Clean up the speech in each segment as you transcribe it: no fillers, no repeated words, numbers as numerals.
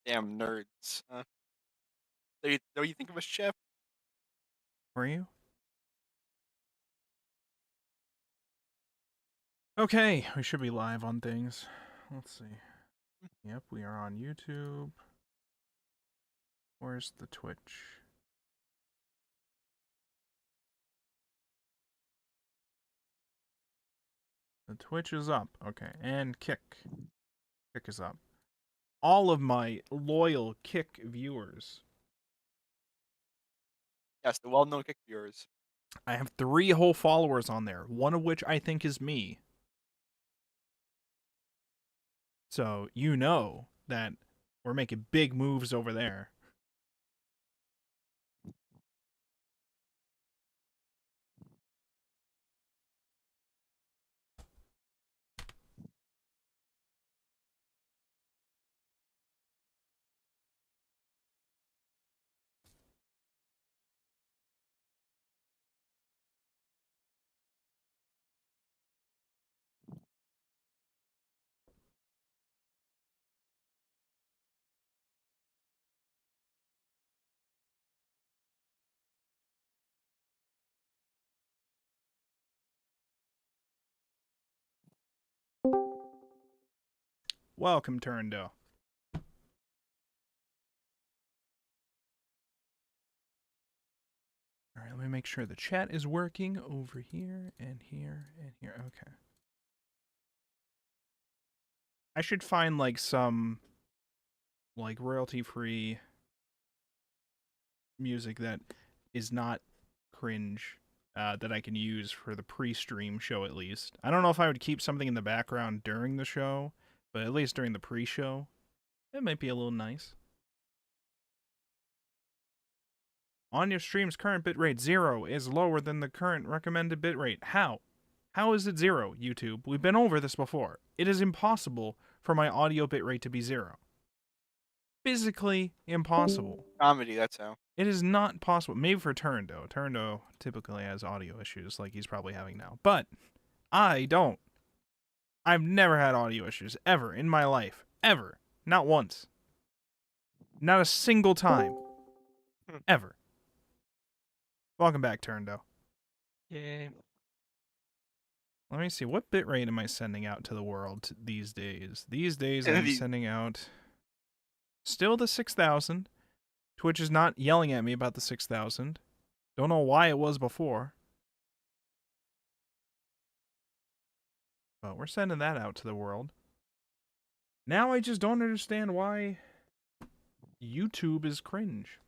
Damn nerds. Don't you think of a chef? Were you? Okay, we should be live on things. Let's see. Yep, we are on YouTube. Where's the Twitch? The Twitch is up. Okay, and Kick. Kick is up. All of my loyal Kick viewers. Yes, the well-known kick viewers. I have 3 whole followers on there, one of which I think is me. So you know that we're making big moves over there. Welcome, Turndo. All right, let me make sure the chat is working over here and here and here. Okay. I should find like some like royalty-free music that is not cringe that I can use for the pre-stream show at least. I don't know if I would keep something in the background during the show, but at least during the pre-show, it might be a little nice. On your stream's current bitrate 0 is lower than the current recommended bitrate. How? How is it 0, YouTube? We've been over this before. It is impossible for my audio bitrate to be 0. Physically impossible. Comedy, that's how. It is not possible. Maybe for Turndo. Turndo typically has audio issues like he's probably having now. But I don't. I've never had audio issues ever in my life. Ever. Not once. Not a single time. Ever. Welcome back, Turndo. Yay. Let me see. What bitrate am I sending out to the world these days? These days I'm sending out still the 6,000. Twitch is not yelling at me about the 6,000. Don't know why it was before. But we're sending that out to the world. Now I just don't understand why YouTube is cringe.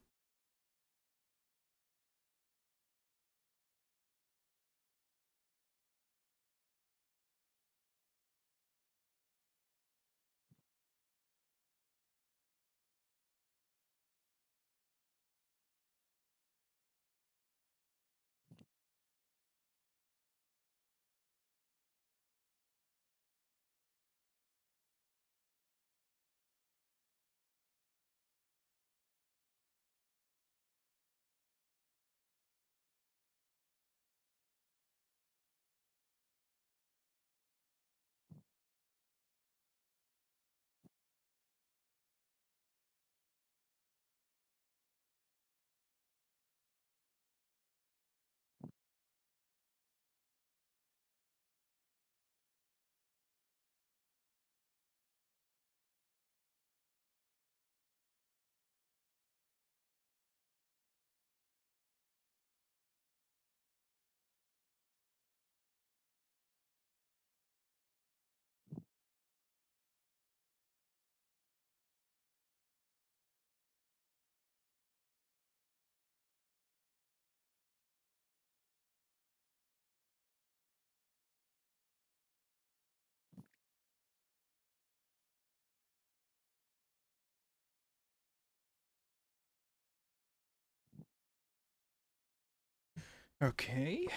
Okay.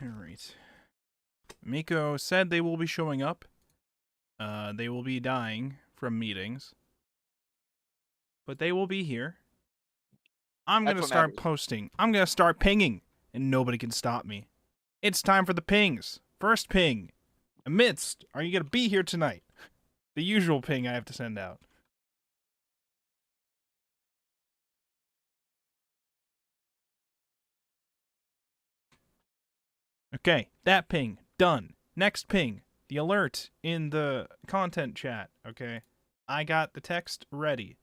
Alright. Miko said they will be showing up. They will be dying from meetings. But they will be here. I'm going to start posting. I'm going to start pinging. And nobody can stop me. It's time for the pings. First ping. Amidst, are you going to be here tonight? The usual ping I have to send out. Okay, that ping. Done. Next ping. The alert in the content chat. Okay. I got the text ready.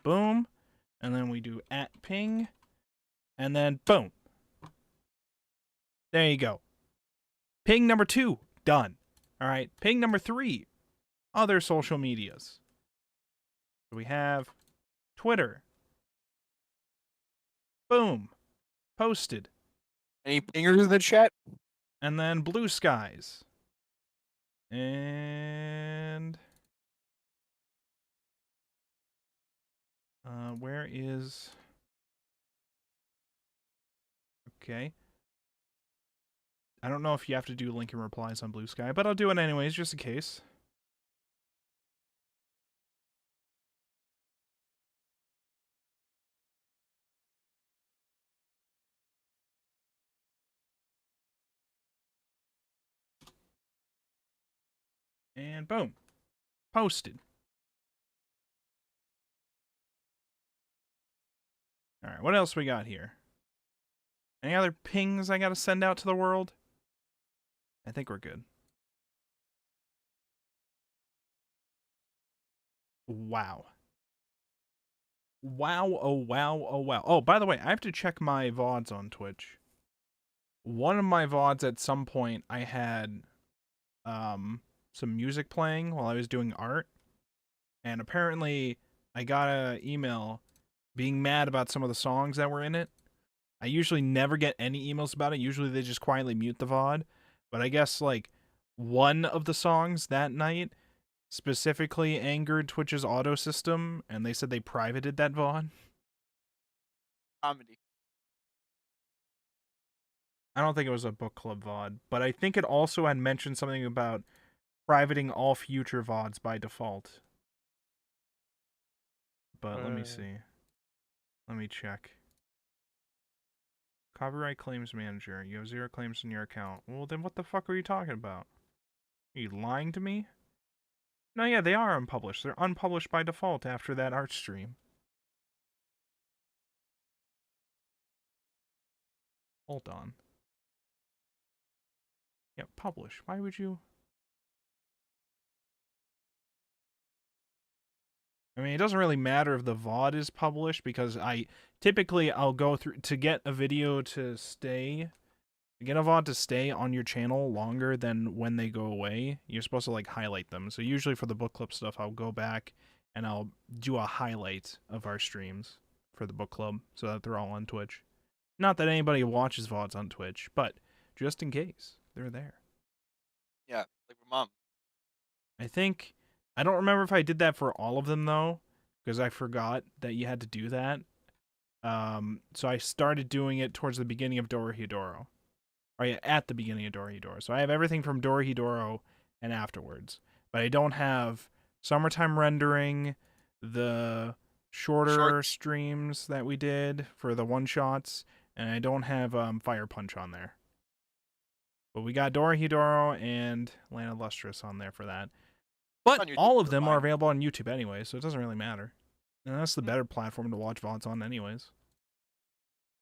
Boom. And then we do @ping. And then boom. There you go. Ping number 2. Done. All right. Ping number 3. Other social medias. So we have Twitter. Boom. Posted. Any pingers in the chat? And then Blue Skies. And where is... Okay. I don't know if you have to do link and replies on Blue Sky, but I'll do it anyways, just in case. And boom. Posted. Alright, what else we got here? Any other pings I gotta send out to the world? I think we're good. Wow. Wow, oh wow, oh wow. Oh, by the way, I have to check my VODs on Twitch. One of my VODs at some point, I had some music playing while I was doing art. And apparently, I got an email being mad about some of the songs that were in it. I usually never get any emails about it. Usually they just quietly mute the VOD. But I guess, like, one of the songs that night specifically angered Twitch's auto system, and they said they privated that VOD. Comedy. I don't think it was a book club VOD, but I think it also had mentioned something about privating all future VODs by default. But let me see. Let me check. Copyright claims manager. You have 0 claims in your account. Well, then what the fuck are you talking about? Are you lying to me? No, yeah, they are unpublished. They're unpublished by default after that art stream. Hold on. Yeah, publish. Why would you... I mean, it doesn't really matter if the VOD is published because I'll go through to get a video to stay, to get a VOD to stay on your channel longer than when they go away. You're supposed to like highlight them. So usually for the book club stuff, I'll go back and I'll do a highlight of our streams for the book club so that they're all on Twitch. Not that anybody watches VODs on Twitch, but just in case they're there. Yeah, like my mom. I don't remember if I did that for all of them, though, because I forgot that you had to do that. So I started doing it towards the beginning of Dorohedoro. Or yeah, at the beginning of Dorohedoro. So I have everything from Dorohedoro and afterwards. But I don't have Summertime Rendering, the shorter streams that we did for the one-shots, and I don't have Fire Punch on there. But we got Dorohedoro and Land of Lustrous on there for that. But all of them are available on YouTube anyway, so it doesn't really matter. And that's the better platform to watch VODs on anyways.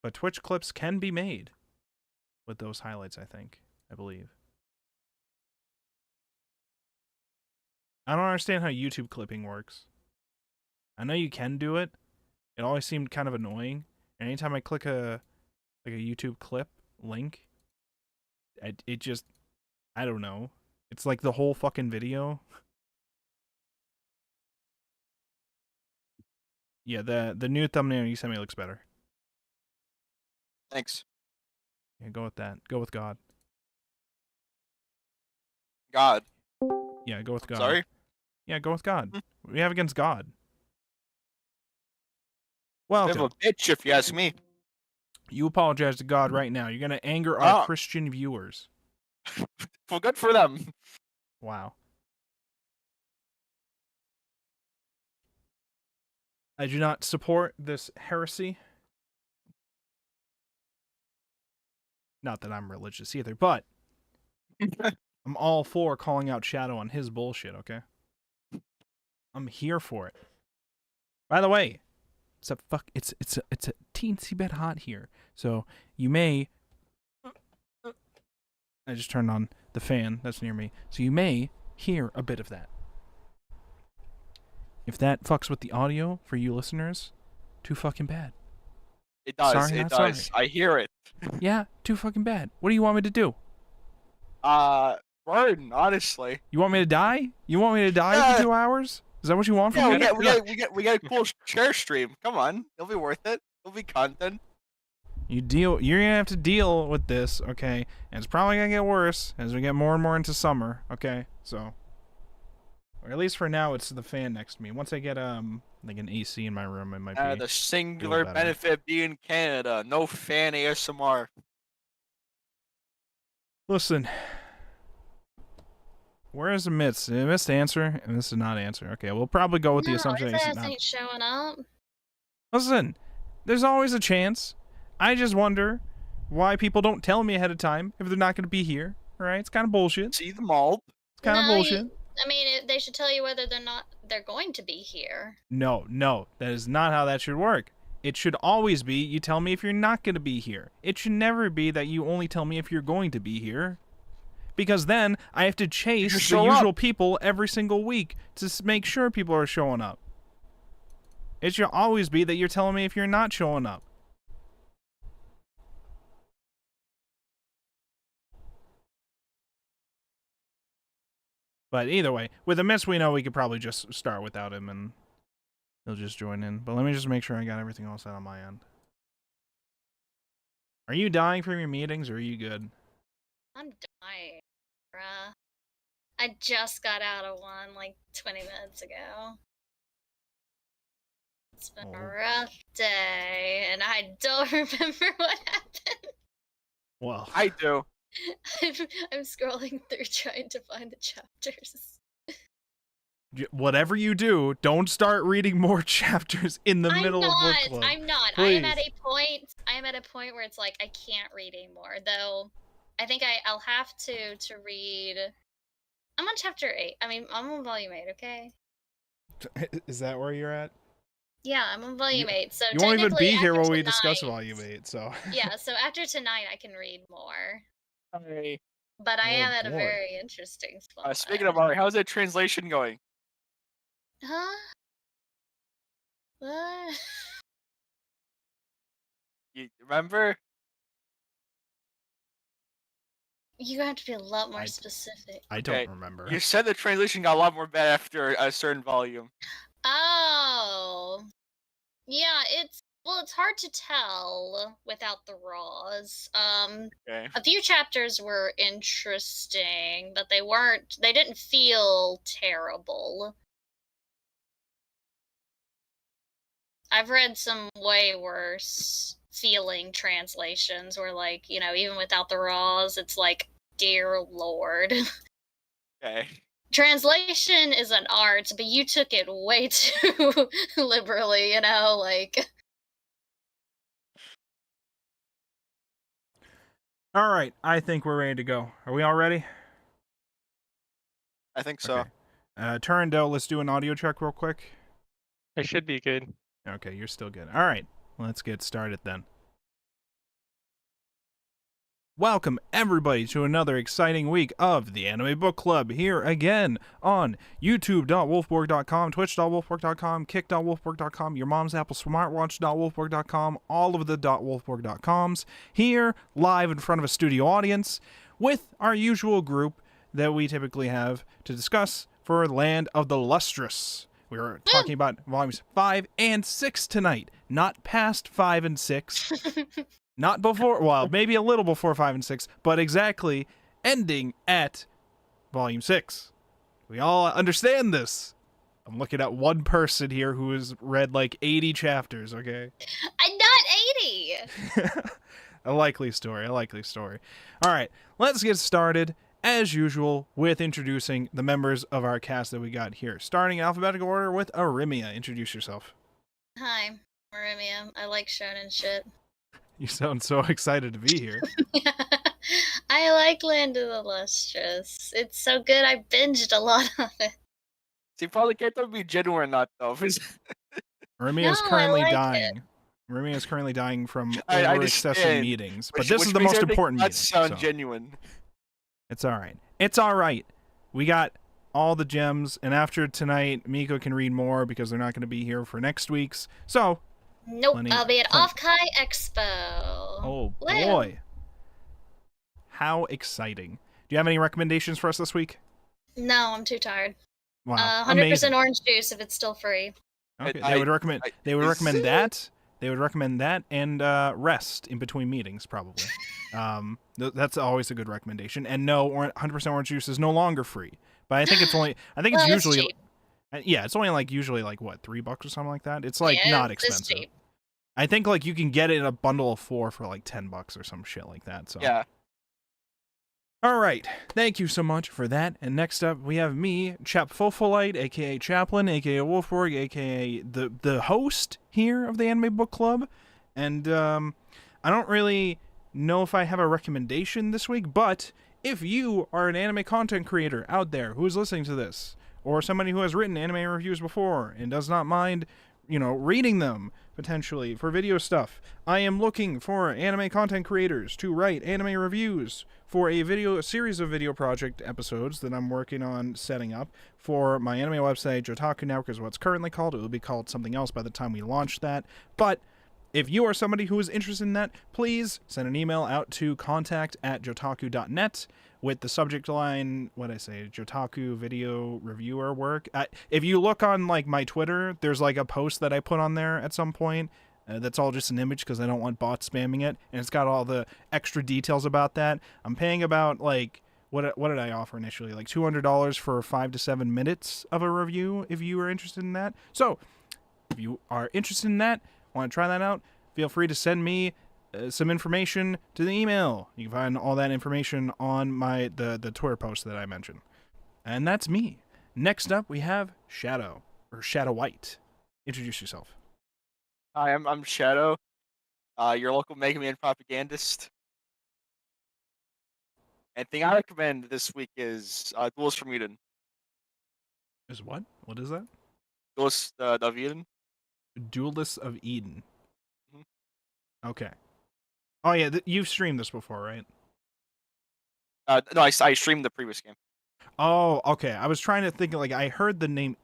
But Twitch clips can be made with those highlights, I believe. I don't understand how YouTube clipping works. I know you can do it. It always seemed kind of annoying. And anytime I click a YouTube clip link, it just, I don't know. It's like the whole fucking video. Yeah, the new thumbnail you sent me looks better. Thanks. Yeah, go with that. Go with God. God. Yeah, go with God. Sorry? Yeah, go with God. What do we have against God? Welcome. Bit of a bitch, if you ask me. You apologize to God right now. You're going to anger our Christian viewers. Well, good for them. Wow. I do not support this heresy. Not that I'm religious either, but I'm all for calling out Shadow on his bullshit, okay? I'm here for it. By the way, it's a teensy bit hot here. So you may I just turned on the fan that's near me, so you may hear a bit of that. If that fucks with the audio for you listeners, too fucking bad. It does. Sorry, It not does. sorry. I hear it. Yeah, too fucking bad. What do you want me to do? Burn. Honestly. You want me to die? You want me to die Yeah. for 2 hours? Is that what you want from Yeah, me? we get a cool share stream. Come on, it'll be worth it. It'll be content. You're gonna have to deal with this, okay? And it's probably gonna get worse as we get more and more into summer, okay? So, or at least for now, it's the fan next to me. Once I get like an AC in my room, it might be. The singular better. benefit of being in Canada: no fan ASMR. Listen, where is the Mist? Did Mist answer? And this is not answer. Okay, we'll probably go with the assumption his that ass he's not. ain't showing up. Listen, there's always a chance. I just wonder why people don't tell me ahead of time if they're not going to be here. All right, it's kind of bullshit. See the mall. It's kind of bullshit. I mean, they should tell you whether they're going to be here. No, that is not how that should work. It should always be you tell me if you're not going to be here. It should never be that you only tell me if you're going to be here. Because then I have to chase the usual people every single week to make sure people are showing up. It should always be that you're telling me if you're not showing up. But either way, with the Mist, we know we could probably just start without him and he'll just join in. But let me just make sure I got everything all set on my end. Are you dying from your meetings or are you good? I'm dying, bruh. I just got out of one like 20 minutes ago. It's been a rough day, and I don't remember what happened. Well, I do. I'm scrolling through trying to find the chapters. Whatever you do, don't start reading more chapters in the middle of book club. I'm not. Please. I am at a point where it's like I can't read anymore. Though, I think I'll have to read. I'm on chapter 8. I mean, I'm on volume 8. Okay. Is that where you're at? Yeah, I'm on volume 8. So you won't even be here when we tonight, discuss volume 8. So. Yeah. So after tonight, I can read more. Hey. But I am at a very interesting spot. Speaking of art, how's that translation going? Huh? What? You remember? You have to be a lot more specific. I don't remember. You said the translation got a lot more bad after a certain volume. Oh. Yeah, it's hard to tell without the raws. A few chapters were interesting, but they didn't feel terrible. I've read some way worse feeling translations where, like, you know, even without the raws, it's like, dear Lord. Okay. Translation is an art, but you took it way too liberally, you know, like. All right, I think we're ready to go. Are we all ready? I think so. Okay. Turandell, let's do an audio check real quick. I should be good. Okay, you're still good. All right, let's get started then. Welcome, everybody, to another exciting week of the Anime Book Club, here again on youtube.wolfborg.com, twitch.wolfborg.com, kick.wolfborg.com, your mom's Apple smartwatch.wolfborg.com, all of the .wolfborg.coms, here, live in front of a studio audience, with our usual group that we typically have to discuss for Land of the Lustrous. We were talking about volumes 5 and 6 tonight, not past 5 and 6. Not before, well, maybe a little before 5 and 6, but exactly ending at volume 6. We all understand this. I'm looking at one person here who has read like 80 chapters, okay? I'm not 80! A likely story. All right, let's get started, as usual, with introducing the members of our cast that we got here. Starting in alphabetical order with Arimia. Introduce yourself. Hi, Arimia. I like shonen shit. You sound so excited to be here. I like Land of the Lustrous. It's so good, I binged a lot of it. So you probably can't tell if be genuine or not, though. Arimia is currently dying. Arimia is currently dying from over excessive meetings. But this is the most important meeting. That sounds genuine. It's all right. It's all right. We got all the gems, and after tonight, Miko can read more because they're not going to be here for next week's. So, Nope, plenty- I'll be at plenty- Off-Kai Expo. Oh Woo. boy, how exciting! Do you have any recommendations for us this week? No, I'm too tired. Wow, 100% amazing. orange juice if it's still free. Okay, I- they would recommend. They would is- recommend that. They would recommend that and rest in between meetings, probably. That's always a good recommendation. And no, 100% orange juice is no longer free. But I think it's only. I think it's Well, it's usually. cheap. Yeah, it's only usually what, $3 or something like that. It's like Yeah, not it's expensive. cheap. I think like you can get it in a bundle of 4 for like $10 or some shit like that. So Yeah. All right, thank you so much for that. And next up, we have me, Chap Fofolite, aka Chaplin, aka Wolfborg, aka the host here of the Anime Book Club. And I don't really know if I have a recommendation this week, but if you are an anime content creator out there who is listening to this, or somebody who has written anime reviews before and does not mind, reading them potentially for video stuff, I am looking for anime content creators to write anime reviews for a series of video project episodes that I'm working on setting up for my anime website, Jotaku Network is what it's currently called. It will be called something else by the time we launch that. But if you are somebody who is interested in that, please send an email out to contact@jotaku.net with the subject line, Jotaku video reviewer work. If you look on my Twitter, there's a post that I put on there at some point. That's all just an image because I don't want bots spamming it, and it's got all the extra details about that. I'm paying about what did I offer initially? $200 for 5 to 7 minutes of a review if you are interested in that. So if you are interested in that, want to try that out, feel free to send me some information to the email. You can find all that information on the Twitter post that I mentioned. And that's me. Next up, we have Shadow, or Shadow White. Introduce yourself. Hi, I'm Shadow, your local Mega Man propagandist. And thing I recommend this week is Duels from Eden. Is what? What is that? Duels of Eden. Duelists of Eden. Mhm. Okay. Oh yeah, you've streamed this before, right? No, I streamed the previous game. Oh, okay. I was trying to think I heard the name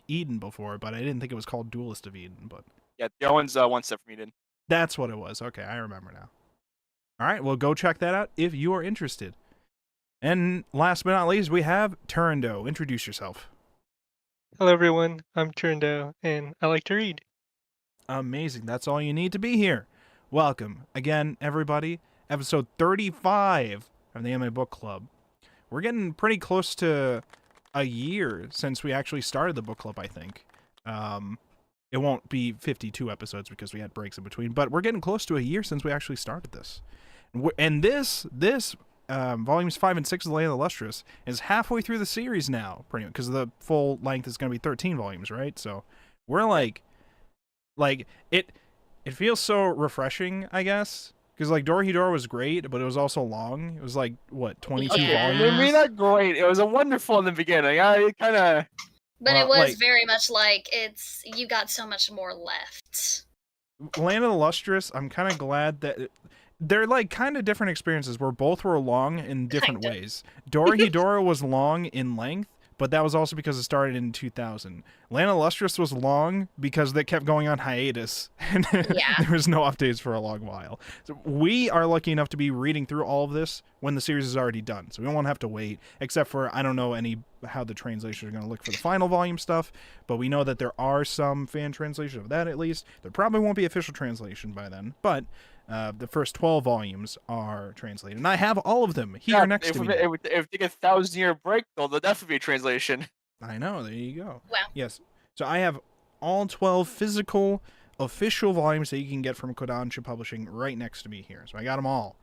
Eden before, but I didn't think it was called Duelist of Eden. But Yeah, the other one's one step from Eden. that's what it was. Okay, I remember now. All right, well, go check that out if you are interested. And last but not least, we have Turando. Introduce yourself. Hello, everyone. I'm Turndo, and I like to read. Amazing. That's all you need to be here. Welcome again, everybody. Episode 35 of the Anime Book Club. We're getting pretty close to a year since we actually started the book club, I think. It won't be 52 episodes because we had breaks in between, but we're getting close to a year since we actually started this. And this volumes 5 and 6 of the Land of the Lustrous is halfway through the series now, pretty much, because the full length is going to be 13 volumes, right? So we're it feels so refreshing, I guess, because Dorohedoro was great, but it was also long. It was 22 Yeah. volumes. I mean, not great. It was a wonderful in the beginning. It kind of. But Well, it was very much you got so much more left. Land of the Lustrous, I'm kind of glad that they're kind of different experiences where both were long in different Kinda. ways. Dorohedoro was long in length, but that was also because it started in 2000. Land of the Lustrous was long because they kept going on hiatus, and Yeah. there was no updates for a long while. So we are lucky enough to be reading through all of this when the series is already done, so we won't have to wait, except for, I don't know how the translations are going to look for the final volume stuff, but we know that there are some fan translations of that at least. There probably won't be official translation by then, but the first 12 volumes are translated, and I have all of them here next to me. If they take a 1,000-year break, there'll definitely be a translation. I know, there you go. Wow. Yes, so I have all 12 physical, official volumes that you can get from Kodansha Publishing right next to me here. So I got them all.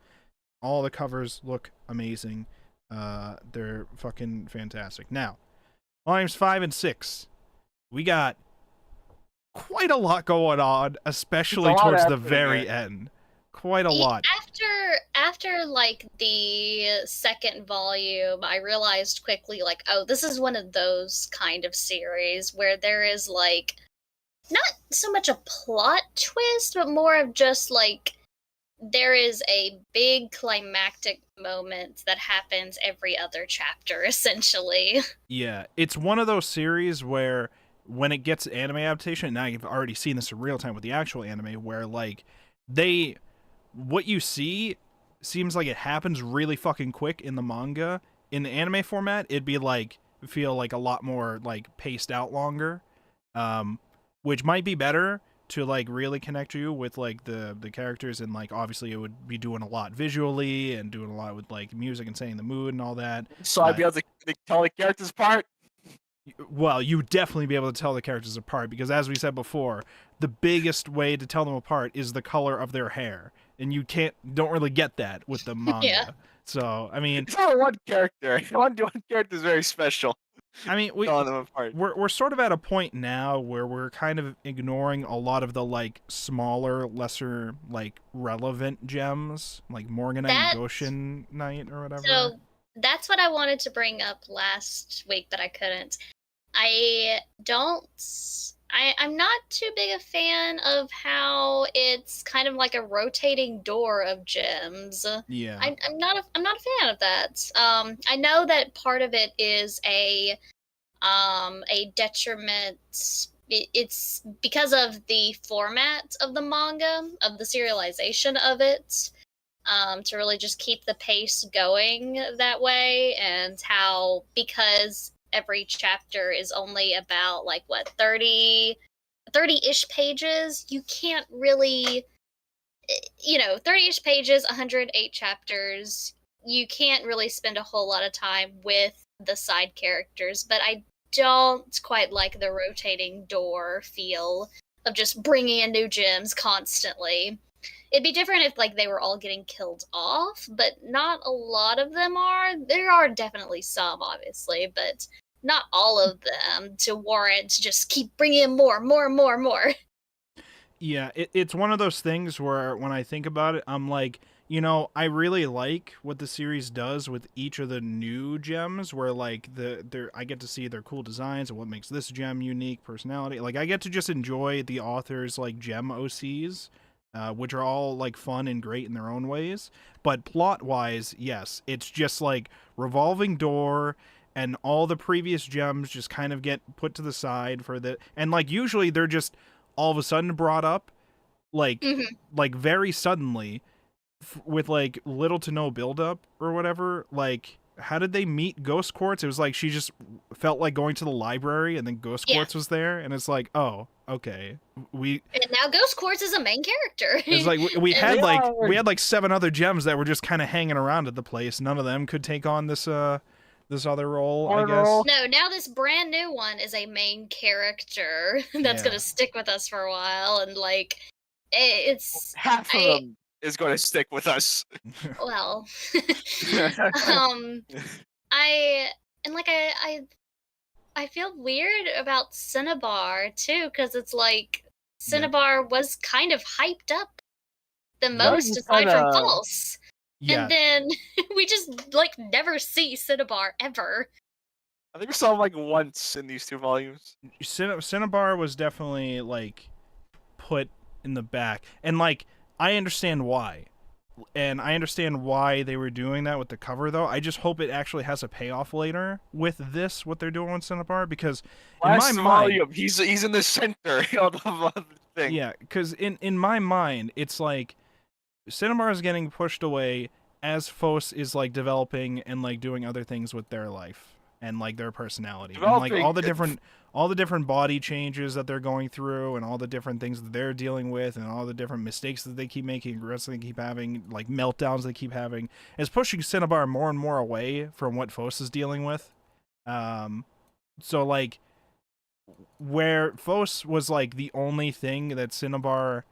All the covers look amazing. They're fucking fantastic. Now, volumes 5 and 6, we got quite a lot going on, especially towards the very end. Quite a lot. After the second volume, I realized quickly oh, this is one of those kind of series where there is not so much a plot twist, but more of just there is a big climactic moment that happens every other chapter, essentially. Yeah, it's one of those series where when it gets anime adaptation, now you've already seen this in real time with the actual anime, where like what you see seems like it happens really fucking quick in the manga. In the anime format, it'd be like feel like a lot more like paced out longer, which might be better to like really connect you with like the characters, and like obviously it would be doing a lot visually and doing a lot with like music and setting the mood and all that. So I'd be able to tell the characters apart. Well, you would definitely be able to tell the characters apart, because as we said before, the biggest way to tell them apart is the color of their hair, and you don't really get that with the manga. Yeah. So I mean, It's only one character. One character is very special. I mean, Telling them apart. we're sort of at a point now where we're kind of ignoring a lot of the like smaller, lesser like relevant gems, like Morganite, Goshen Knight, or whatever. So that's what I wanted to bring up last week, but I couldn't. I'm not too big a fan of how it's kind of like a rotating door of gems. Yeah. I'm not a fan of that. I know that part of it is a detriment. It's because of the format of the manga, of the serialization of it, to really just keep the pace going that way, and how, because every chapter is only about like 30-ish pages, you can't really, 30-ish pages, 108 chapters, you can't really spend a whole lot of time with the side characters. But I don't quite like the rotating door feel of just bringing in new gems constantly. It'd be different if like they were all getting killed off, but not a lot of them are. There are definitely some, obviously, but not all of them to warrant just keep bringing in more. Yeah, it's one of those things where when I think about it, I'm like, I really like what the series does with each of the new gems, where like I get to see their cool designs and what makes this gem unique, personality. Like I get to just enjoy the author's like gem OCs, which are all like fun and great in their own ways. But plot wise, yes, it's just like revolving door, and all the previous gems just kind of get put to the side for the, and like usually they're just all of a sudden brought up, like like very suddenly, with like little to no build up or whatever. Like, how did they meet Ghost Quartz? It was like she just felt like going to the library, and then Ghost Quartz was there, and it's like, oh, okay, and now Ghost Quartz is a main character. It's like we had like 7 other gems that were just kind of hanging around at the place. None of them could take on this other role, I guess. No, now this brand new one is a main character that's gonna stick with us for a while, and like it's half of them is going to stick with us. Well, I feel weird about Cinnabar too, because it's like Cinnabar was kind of hyped up the most aside from Vols. Yeah. And then we just like never see Cinnabar ever. I think we saw him like once in these 2 volumes. Cinnabar was definitely like put in the back, and like I understand why. And I understand why they were doing that with the cover, though. I just hope it actually has a payoff later with this, what they're doing with Cinnabar, because in my mind, he's in the center of the thing. Yeah, because in my mind, it's like Cinnabar is getting pushed away as Fos is like developing and like doing other things with their life and like their personality, and like all the different body changes that they're going through, and all the different things that they're dealing with, and all the different mistakes that they keep making, regrets they keep having, like meltdowns they keep having, is pushing Cinnabar more and more away from what Fos is dealing with. So like, where Fos was like the only thing that Cinnabar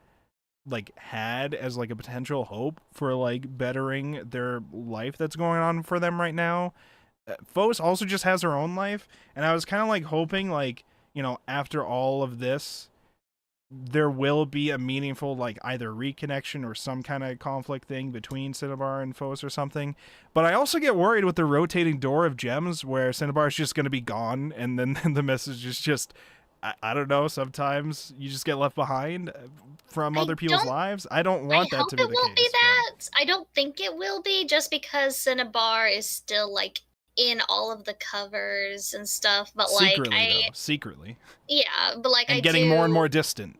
like had as like a potential hope for like bettering their life that's going on for them right now, Fos also just has her own life, and I was kind of like hoping, like, after all of this, there will be a meaningful like either reconnection or some kind of conflict thing between Cinnabar and Fos or something. But I also get worried with the rotating door of gems, where Cinnabar is just going to be gone, and then the message is just, I don't know, sometimes you just get left behind. from I other people's don't- lives. I don't I want that hope to be it the won't case. be that. I don't think it will be, just because Cinnabar is still like in all of the covers and stuff. But Secretly, secretly, yeah, but like and I getting do, more and more distant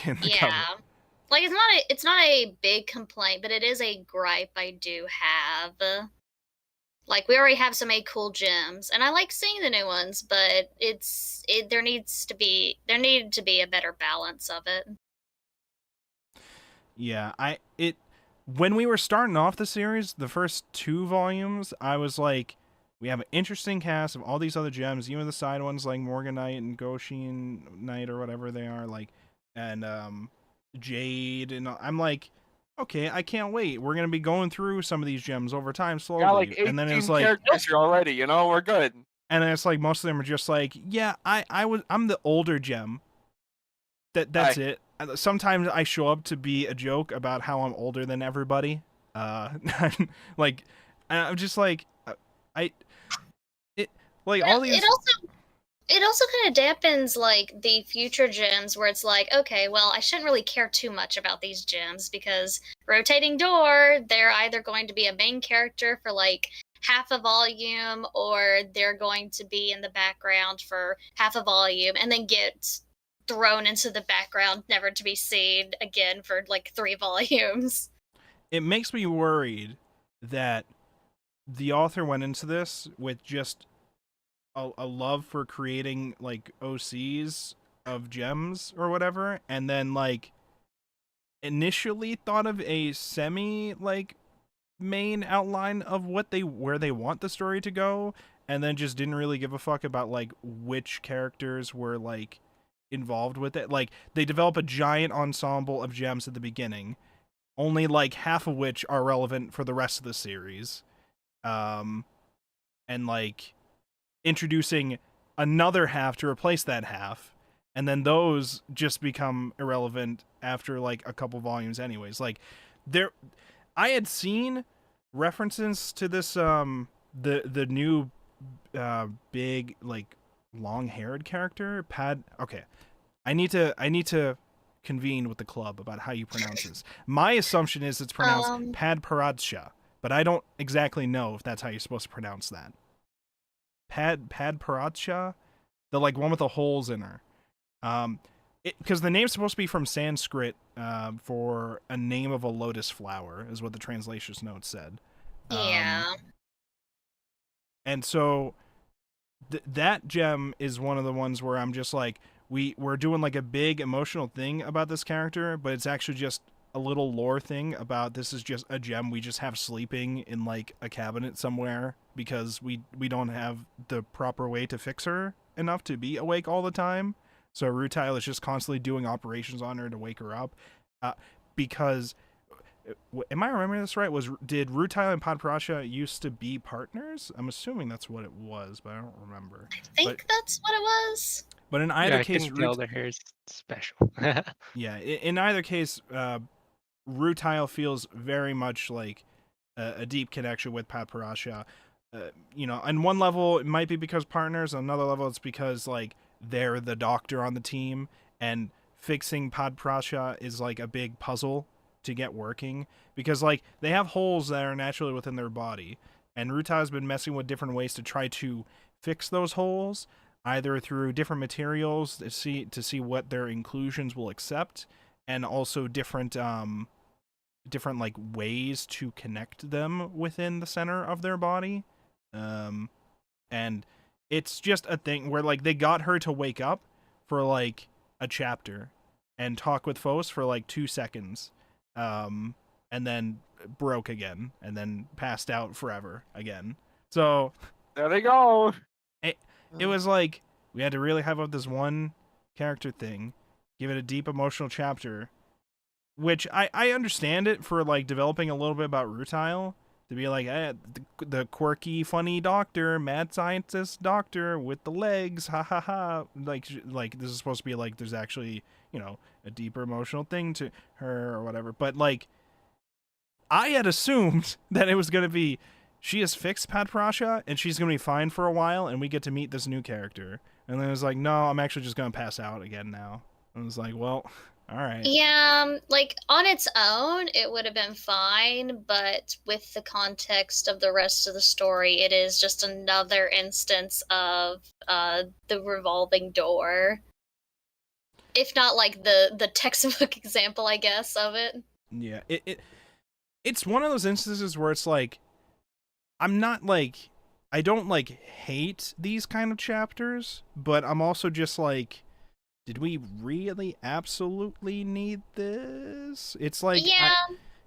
in the cover. yeah. Like it's not a big complaint, but it is a gripe I do have. Like we already have so many cool gems, and I like seeing the new ones, but there needed to be a better balance of it. Yeah, when we were starting off the series, the first 2 volumes, I was like, we have an interesting cast of all these other gems, even the side ones like Morganite and Goshin Knight or whatever they are, like, and Jade, and I'm like, okay, I can't wait. We're gonna be going through some of these gems over time slowly, Got like 18 and then it's like, characters here already. You know, we're good. and then it's like most of them are just like, yeah, I'm the older gem. That's it. Sometimes I show up to be a joke about how I'm older than everybody. Like, I'm just like, all these. It also kind of dampens like the future gems, where it's like, okay, well, I shouldn't really care too much about these gems, because rotating door, they're either going to be a main character for like half a volume, or they're going to be in the background for half a volume and then get thrown into the background, never to be seen again for like 3 volumes. It makes me worried that the author went into this with just a love for creating like OCs of gems or whatever, and then like initially thought of a semi like main outline of where they want the story to go, and then just didn't really give a fuck about like which characters were like involved with it. Like, they develop a giant ensemble of gems at the beginning, only like half of which are relevant for the rest of the series, and like introducing another half to replace that half, and then those just become irrelevant after like a couple volumes anyways. Like, I had seen references to this the new big like long-haired character, Okay, I need to convene with the club about how you pronounce this. My assumption is it's pronounced Padparadsha, but I don't exactly know if that's how you're supposed to pronounce that. Padparadsha, the like one with the holes in her. Because the name's supposed to be from Sanskrit for a name of a lotus flower, is what the translation's note said. Yeah. And so that gem is one of the ones where I'm just like, we're doing like a big emotional thing about this character, but it's actually just a little lore thing about this is just a gem we just have sleeping in like a cabinet somewhere because we don't have the proper way to fix her enough to be awake all the time. So Rutile is just constantly doing operations on her to wake her up. Because, am I remembering this right? Did Rutile and Padparadsha used to be partners? I'm assuming that's what it was, but I don't remember. I think that's what it was. But in either I case, can tell their hair is special. yeah, in either case, Rutile feels very much like a deep connection with Padparadsha. On one level, it might be because partners. On another level, it's because like they're the doctor on the team, and fixing Padparadsha is like a big puzzle to get working, because like they have holes that are naturally within their body, and Rutile's been messing with different ways to try to fix those holes, either through different materials to see what their inclusions will accept, and also different like ways to connect them within the center of their body. And it's just a thing where like they got her to wake up for like a chapter and talk with Fos for like 2 seconds, and then broke again, and then passed out forever again. So there they go. It was like we had to really hype up this one character thing, give it a deep emotional chapter, which I understand it for like developing a little bit about Rutile, to be like, the quirky, funny doctor, mad scientist doctor with the legs, ha ha ha. Like this is supposed to be like there's actually, a deeper emotional thing to her or whatever. But like, I had assumed that it was gonna be she has fixed Padparadsha and she's gonna be fine for a while, and we get to meet this new character. And then it was like, no, I'm actually just gonna pass out again now. I was like, well, all right. Yeah, like on its own, it would have been fine, but with the context of the rest of the story, it is just another instance of the revolving door. If not like the textbook example, I guess, of it. Yeah, it's one of those instances where it's like, I'm not like, I don't like hate these kind of chapters, but I'm also just like, did we really absolutely need this? It's like, Yeah.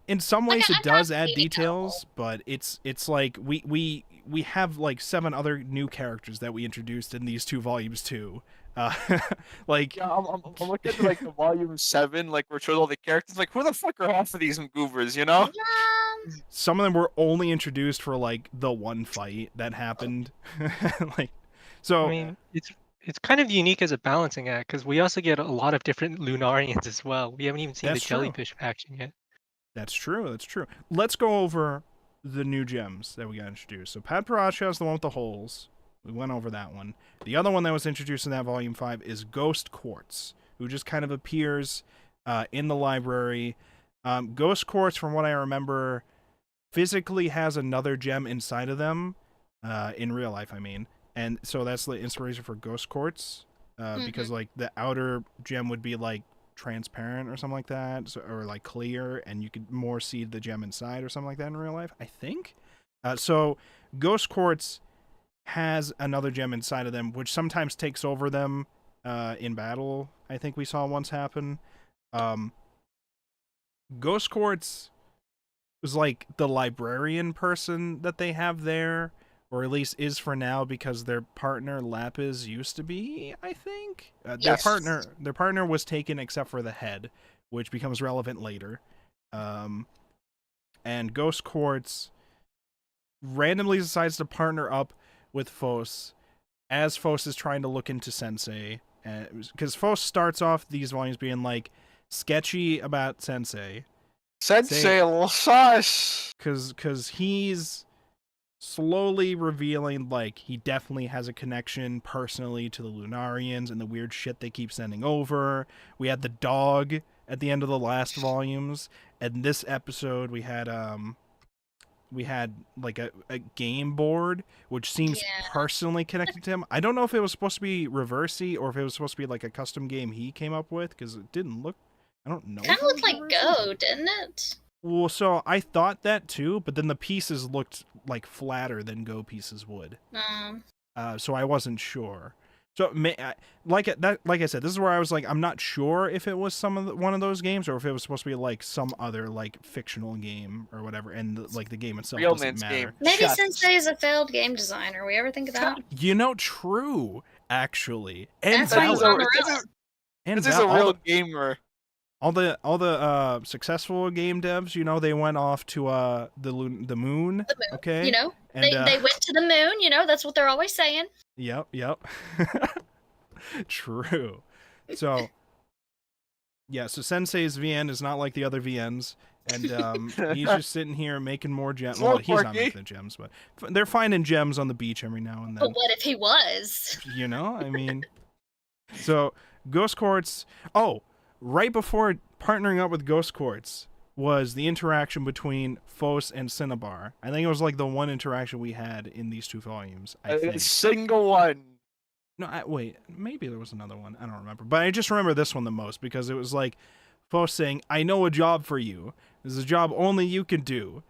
in some ways Like, it does I'm not add hating details, but it's like we have like 7 other new characters that we introduced in these 2 volumes too. Like, Yeah, I'm looking at like the volume 7, like where it shows all the characters. Like, who the fuck are half of these goobers? You know? some of them were only introduced for like the one fight that happened. Like, so I mean, it's kind of unique as a balancing act because we also get a lot of different Lunarians as well. We haven't even seen the That's true. jellyfish faction yet. That's true. That's true. Let's go over the new gems that we got introduced. So Pad Paracha is the one with the holes. We went over that one. The other one that was introduced in that volume 5 is Ghost Quartz, who just kind of appears in the library. Ghost Quartz, from what I remember, physically has another gem inside of them, in real life, I mean. And so that's the inspiration for Ghost Quartz, because like the outer gem would be like transparent or something like that, so, or like clear, and you could more see the gem inside or something like that in real life, I think. So Ghost Quartz has another gem inside of them, which sometimes takes over them in battle. I think we saw once happen. Ghost Quartz was like the librarian person that they have there, or at least is for now, because their partner Lapis used to be, I think. Yes. Their partner was taken except for the head, which becomes relevant later. And Ghost Quartz randomly decides to partner up with Fos as Fos is trying to look into Sensei. Because Fos starts off these volumes being like sketchy about Sensei. Sensei, a little sus. Because he's slowly revealing like he definitely has a connection personally to the Lunarians and the weird shit they keep sending over. We had the dog at the end of the last volumes, and this episode we had like a game board which seems personally connected to him. I don't know if it was supposed to be reversey or if it was supposed to be like a custom game he came up with, because it didn't look, I don't know. Kind of looked like Go, didn't it? Well, so I thought that too, but then the pieces looked like flatter than Go pieces would. So I wasn't sure. So like I said, this is where I was like, I'm not sure if it was one of those games or if it was supposed to be like some other like fictional game or whatever, and like the game itself doesn't matter. Game. Maybe Sensei is a failed game designer. We ever think of that? You know, true, actually. And That's why he's on the rails. This is a real gamer. All the successful game devs, you know, they went off to the moon. The moon, Okay, you know, and, they went to the moon. You know, that's what they're always saying. Yep. True. So, yeah. So Sensei's VN is not like the other VNs, and he's just sitting here making more gems. Well, he's not making the gems, but they're finding gems on the beach every now and then. But what if he was? You know, I mean, so Ghost Quartz. Oh. Right before partnering up with Ghost Quartz was the interaction between Fos and Cinnabar. I think it was like the one interaction we had in these 2 volumes. I think. A single one. No, wait. Maybe there was another one. I don't remember. But I just remember this one the most because it was like Fos saying, I know a job for you. This is a job only you can do.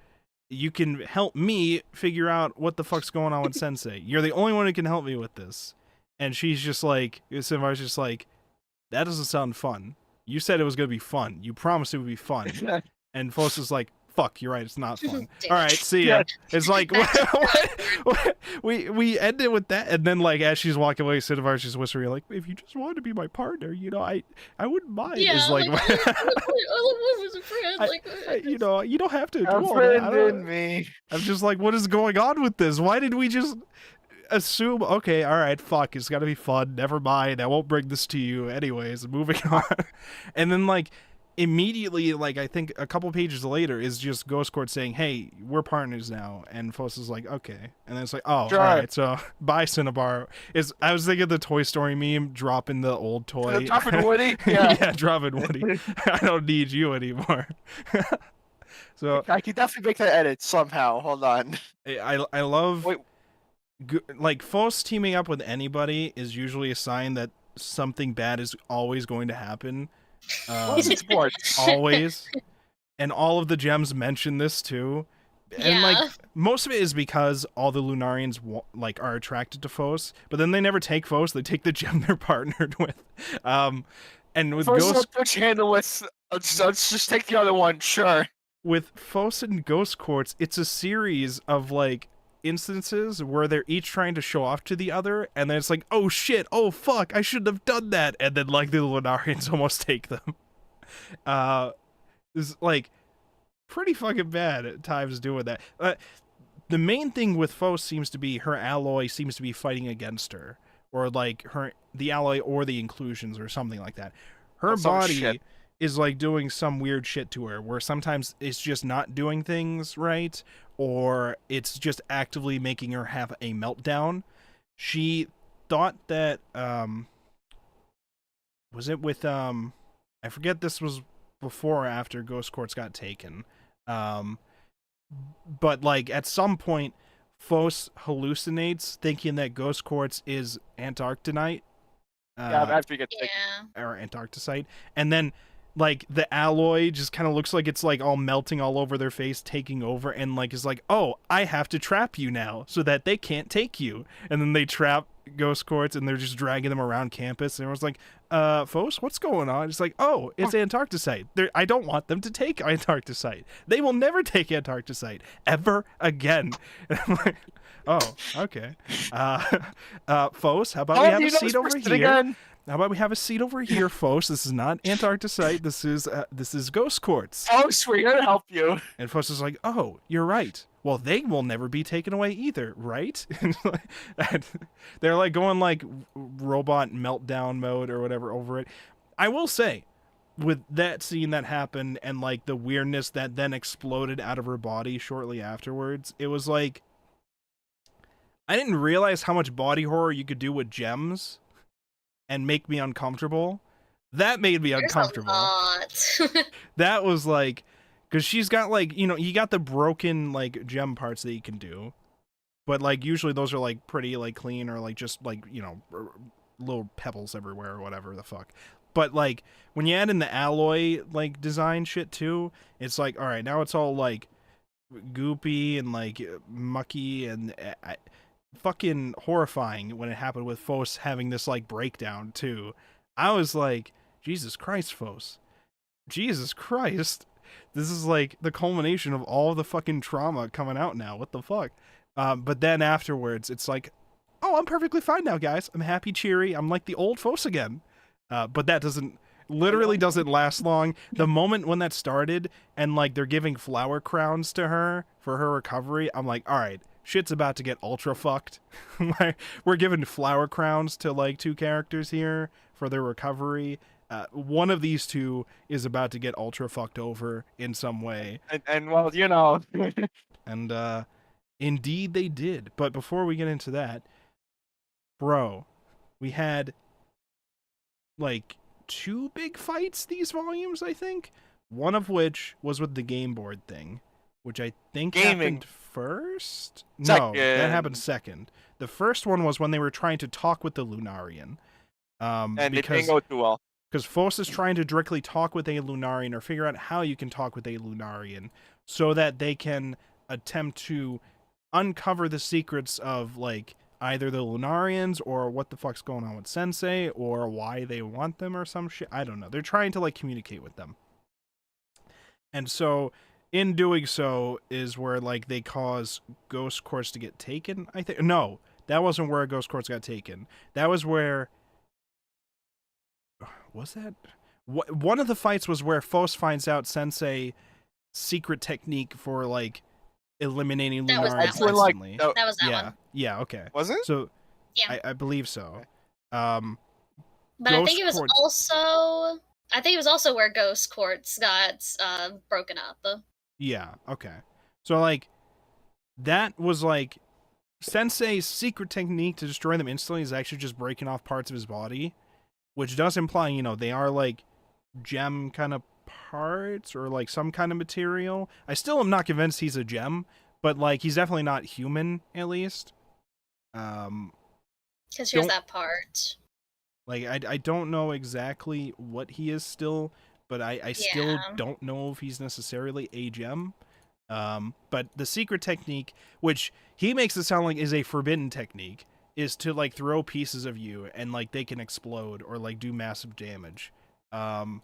You can help me figure out what the fuck's going on with Sensei. You're the only one who can help me with this. And she's just like, Cinnabar's just like, that doesn't sound fun. You said it was going to be fun. You promised it would be fun. And Fos is like, fuck, you're right, it's not fun. All right, see ya. It's like, what? We ended with that. And then, like, as she's walking away, Cinnabar's just whispering, like, if you just wanted to be my partner, you know, I wouldn't mind. Yeah, it's like, I was a friend. you know, you don't have to do A all friend that. in me. I'm just like, what is going on with this? Why did we just assume, okay, all right, fuck, it's gotta be fun, never mind, I won't bring this to you anyways, moving on. And then like immediately, like, I think a couple pages later is just Ghost Court saying, hey, we're partners now, and Fos is like, okay, and then it's like, oh, Sure. all right, so bye, Cinnabar. I was thinking the Toy Story meme, dropping the old toy. Dropping Woody? Yeah. Yeah, dropping Woody. I don't need you anymore. So I can definitely make that edit somehow. Hold on. I love... Wait. Like, Fos teaming up with anybody is usually a sign that something bad is always going to happen. Sports. Always. And all of the gems mention this too. And like most of it is because all the Lunarians like are attracted to Fos, but then they never take Fos, they take the gem they're partnered with. And with First Ghost handle with let's just take the other one, sure. With Fos and Ghost Quartz, it's a series of like instances where they're each trying to show off to the other, and then it's like, oh shit, oh fuck, I shouldn't have done that, and then like the Lunarians almost take them. It's like pretty fucking bad at times doing that. The main thing with Fos seems to be her alloy seems to be fighting against her, or like the alloy or the inclusions or something like that. Her body is like doing some weird shit to her, where sometimes it's just not doing things right, or it's just actively making her have a meltdown. She thought that was it with I forget this was before or after Ghost Quartz got taken. But like at some point Fos hallucinates thinking that Ghost Quartz is Antarctinite. After you get taken. Or Antarcticite. And then like the alloy just kind of looks like it's like all melting all over their face, taking over, and like is like, oh, I have to trap you now so that they can't take you. And then they trap Ghost Quartz and they're just dragging them around campus, and everyone's like, Fos, what's going on? It's like, oh, it's Antarcticite. I don't want them to take Antarcticite. They will never take Antarcticite ever again. And I'm like, oh, okay. Fos, how about we have a seat over here? Again? How about we have a seat over here, Fos? This is not Antarcticite. This is Ghost Quartz. Oh, sweet, we're gonna help you. And Fos is like, oh, you're right. Well, they will never be taken away either, right? And they're like going like robot meltdown mode or whatever over it. I will say, with that scene that happened and like the weirdness that then exploded out of her body shortly afterwards, it was like, I didn't realize how much body horror you could do with gems and make me uncomfortable. That made me uncomfortable. That was like, because she's got like, you know, you got the broken like gem parts that you can do, but like usually those are like pretty like clean, or like just like, you know, little pebbles everywhere or whatever the fuck. But like when you add in the alloy like design shit too, it's like, all right, now it's all like goopy and like mucky and fucking horrifying when it happened with Fos having this like breakdown too. I was like, Jesus Christ, Fos. Jesus Christ. This is like the culmination of all the fucking trauma coming out now. What the fuck? But then afterwards, it's like, oh, I'm perfectly fine now, guys. I'm happy, cheery. I'm like the old Fos again. But that literally doesn't last long. The moment when that started and like they're giving flower crowns to her for her recovery, I'm like, all right, shit's about to get ultra fucked. We're giving flower crowns to like 2 characters here for their recovery. One of these 2 is about to get ultra fucked over in some way. And well, you know. And indeed they did. But before we get into that, bro, we had like 2 big fights these volumes, I think. One of which was with the game board thing, which I think happened first? No, that happened second. The first one was when they were trying to talk with the Lunarian. And it didn't go too well. Because Fos is trying to directly talk with a Lunarian, or figure out how you can talk with a Lunarian, so that they can attempt to uncover the secrets of, like, either the Lunarians, or what the fuck's going on with Sensei, or why they want them, or some shit. I don't know. They're trying to, like, communicate with them. And so, in doing so, is where, like, they cause Ghost Quartz to get taken, I think. No, that wasn't where Ghost Quartz got taken. That was where... Was that? One of the fights was where Fos finds out Sensei's secret technique for, like, eliminating Lunarians instantly. That was that one. Yeah, okay. Was it? So, yeah. I believe so. But I think it was also I think it was also where Ghost Quartz got broken up. Yeah, okay. So, like, that was, like, Sensei's secret technique to destroy them instantly is actually just breaking off parts of his body, which does imply, you know, they are, like, gem kind of parts or, like, some kind of material. I still am not convinced he's a gem, but, like, he's definitely not human, at least. Because here's that part. Like, I don't know exactly what he is still, but I still don't know if he's necessarily a gem. But the secret technique, which he makes it sound like is a forbidden technique, is to, like, throw pieces of you and, like, they can explode or, like, do massive damage. And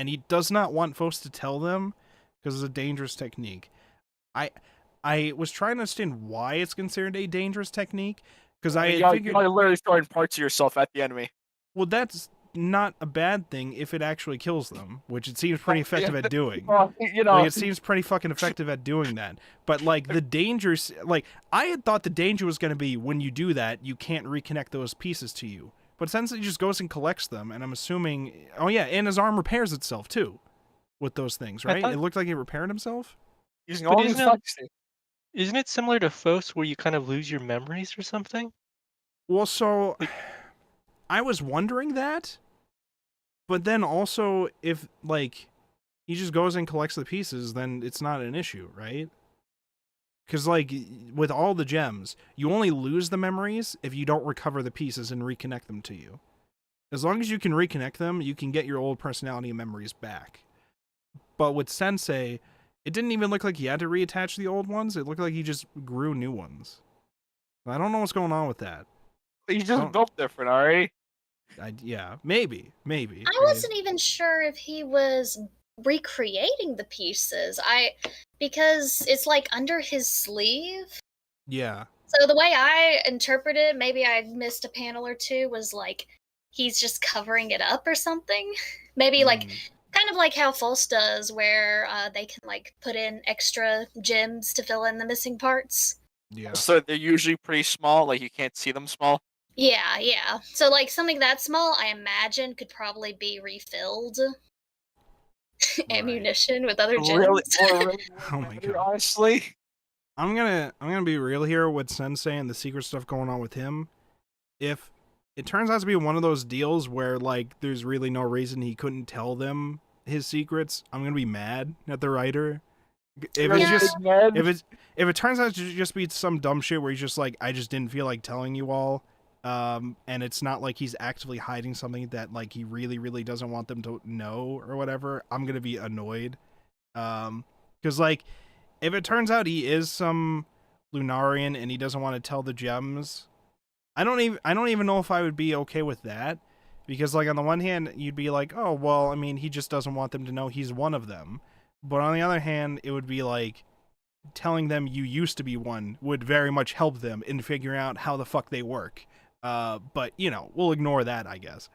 he does not want folks to tell them because it's a dangerous technique. I was trying to understand why it's considered a dangerous technique, because I figured... You're literally throwing parts of yourself at the enemy. Well, that's not a bad thing if it actually kills them, which it seems pretty effective at doing. You know, like, it seems pretty fucking effective at doing that. But, like, the dangers... Like, I had thought the danger was going to be when you do that, you can't reconnect those pieces to you. But since he just goes and collects them, and I'm assuming... Oh, yeah, and his arm repairs itself, too, with those things, right? It looked like he repaired himself? Using all his Isn't it similar to Phos where you kind of lose your memories or something? Well, so... I was wondering that, but then also if, like, he just goes and collects the pieces, then it's not an issue, right? Because, like, with all the gems, you only lose the memories if you don't recover the pieces and reconnect them to you. As long as you can reconnect them, you can get your old personality and memories back. But with Sensei, it didn't even look like he had to reattach the old ones. It looked like he just grew new ones. I don't know what's going on with that. He's just built different, alright? Yeah, maybe. I wasn't even sure if he was recreating the pieces. Because it's like under his sleeve. Yeah. So the way I interpreted, maybe I missed a panel or two, was like he's just covering it up or something. Maybe like kind of like how False does, where they can like put in extra gems to fill in the missing parts. Yeah. So they're usually pretty small, like you can't see them small. Yeah. So like something that small, I imagine, could probably be refilled. Ammunition with other gems. Really? Oh my god. Honestly, I'm gonna be real here with Sensei and the secret stuff going on with him. If it turns out to be one of those deals where, like, there's really no reason he couldn't tell them his secrets, I'm gonna be mad at the writer. If it turns out to just be some dumb shit where he's just like, I just didn't feel like telling you all, and it's not like he's actively hiding something that, like, he really doesn't want them to know or whatever, I'm gonna be annoyed. Because, like, if it turns out he is some Lunarian and he doesn't want to tell the gems, I don't even know if I would be okay with that. Because, like, on the one hand, you'd be like, oh, well, I mean, he just doesn't want them to know he's one of them. But on the other hand, it would be like, telling them you used to be one would very much help them in figuring out how the fuck they work. But, you know, we'll ignore that, I guess.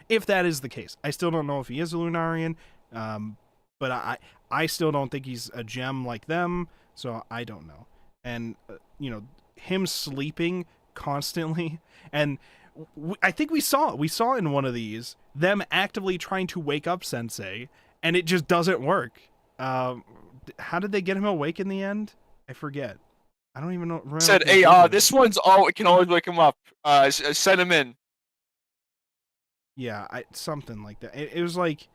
If that is the case. I still don't know if he is a Lunarian, but I still don't think he's a gem like them, so I don't know. And, you know, him sleeping constantly, and I think we saw in one of these, them actively trying to wake up Sensei, and it just doesn't work. How did they get him awake in the end? I forget. I don't even know. Said, hey, this one's it can always wake him up. Send him in. Yeah, something like that. It was like,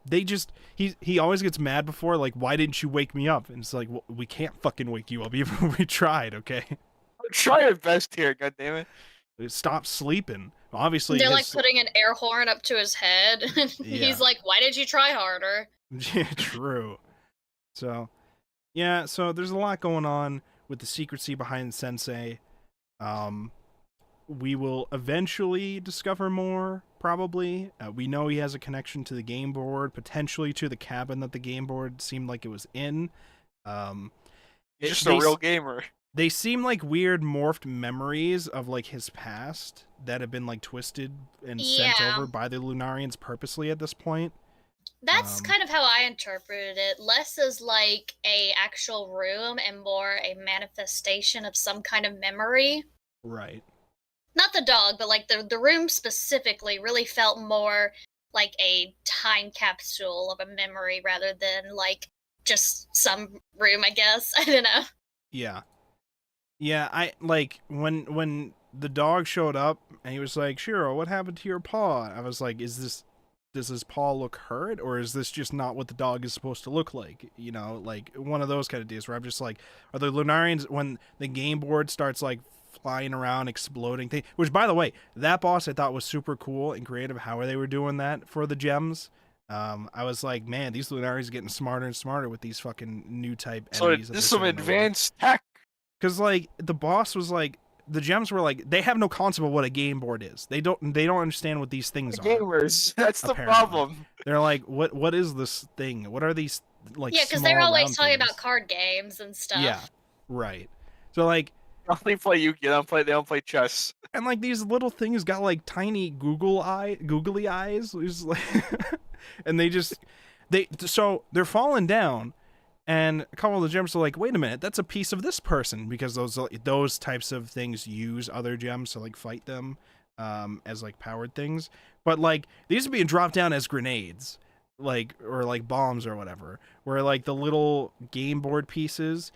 they just, he always gets mad before, like, why didn't you wake me up? And it's like, well, we can't fucking wake you up, even if we tried, okay? Try your best here, goddammit. Stop sleeping. Obviously, they're like putting an air horn up to his head. He's like, why did you try harder? Yeah, true. So, yeah, so there's a lot going on with the secrecy behind Sensei. We will eventually discover more, probably. We know he has a connection to the game board, potentially to the cabin that the game board seemed like it was in. He's just a real gamer. They seem like weird morphed memories of, like, his past that have been, like, twisted and sent over by the Lunarians purposely at this point. That's kind of how I interpreted it. Less as like a actual room and more a manifestation of some kind of memory. Right. Not the dog, but like the room specifically really felt more like a time capsule of a memory rather than like just some room, I guess. I don't know. Yeah. Yeah, I like when the dog showed up and he was like, "Shiro, what happened to your paw?" I was like, does his paw look hurt, or is this just not what the dog is supposed to look like? You know, like one of those kind of days where I'm just like, are the Lunarians, when the game board starts like flying around, exploding thing, which by the way, that boss I thought was super cool and creative how they were doing that for the gems. I was like, man, these Lunarians are getting smarter and smarter with these fucking new type So enemies. this is some advanced tech. Because like the boss was like, the gems were like, they have no concept of what a game board is. They don't understand what these things are. Gamers, that's the apparently. problem. They're like, what is this thing? What are these like? Yeah, because small they're always round talking things? about card games and stuff. Yeah, right. So like, They only play Yu-Gi-Oh! They don't play chess. and like these little things got like tiny googly eyes, just like and so they're falling down, and a couple of the gems are like, wait a minute, that's a piece of this person, because those types of things use other gems to like fight them, as like powered things, but like these are being dropped down as grenades, like, or like bombs or whatever, where like the little game board pieces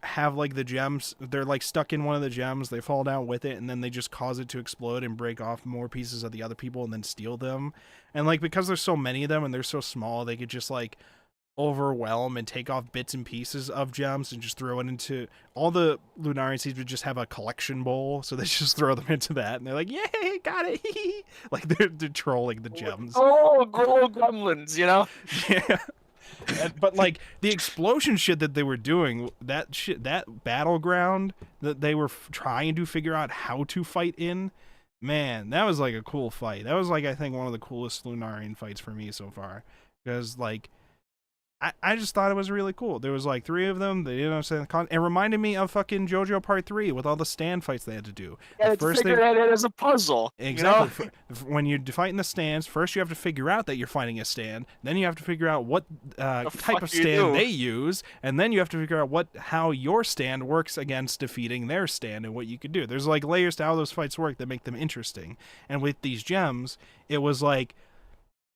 have like the gems, they're like stuck in one of the gems, they fall down with it, and then they just cause it to explode and break off more pieces of the other people and then steal them. And like, because there's so many of them and they're so small, they could just like overwhelm and take off bits and pieces of gems and just throw it into all the Lunarian seeds would just have a collection bowl, so they just throw them into that and they're like, yay, got it. Like they're trolling the gems. Oh, gold gremlins, you know? Yeah. But like the explosion shit that they were doing, that battleground that they were trying to figure out how to fight in, man, that was like a cool fight. That was like, I think, one of the coolest Lunarian fights for me so far, because like I just thought it was really cool. There was like 3 of them. They didn't understand the concept. It reminded me of fucking JoJo Part 3 with all the stand fights they had to do. Yeah, to figure it out as a puzzle. Exactly. You know? When you're fighting the stands, first you have to figure out that you're fighting a stand. Then you have to figure out what type of stand they use, and then you have to figure out how your stand works against defeating their stand and what you could do. There's like layers to how those fights work that make them interesting. And with these gems, it was like,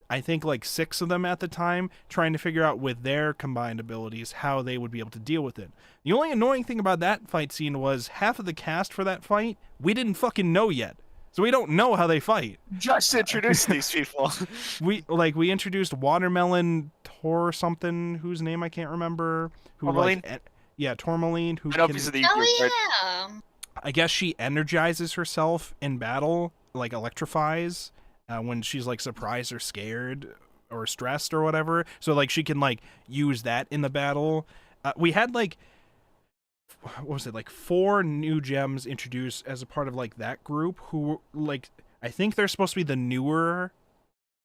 I think like 6 of them at the time, trying to figure out with their combined abilities how they would be able to deal with it. The only annoying thing about that fight scene was half of the cast for that fight we didn't fucking know yet. So we don't know how they fight. Just introduce these people. We introduced Watermelon Tor something, whose name I can't remember. Tourmaline? Tourmaline. Who I know can, because of the Oh yeah. I guess she energizes herself in battle, like electrifies. When she's like surprised or scared or stressed or whatever, so like she can like use that in the battle. We had like, what was it, like 4 new gems introduced as a part of like that group, who like, I think they're supposed to be the newer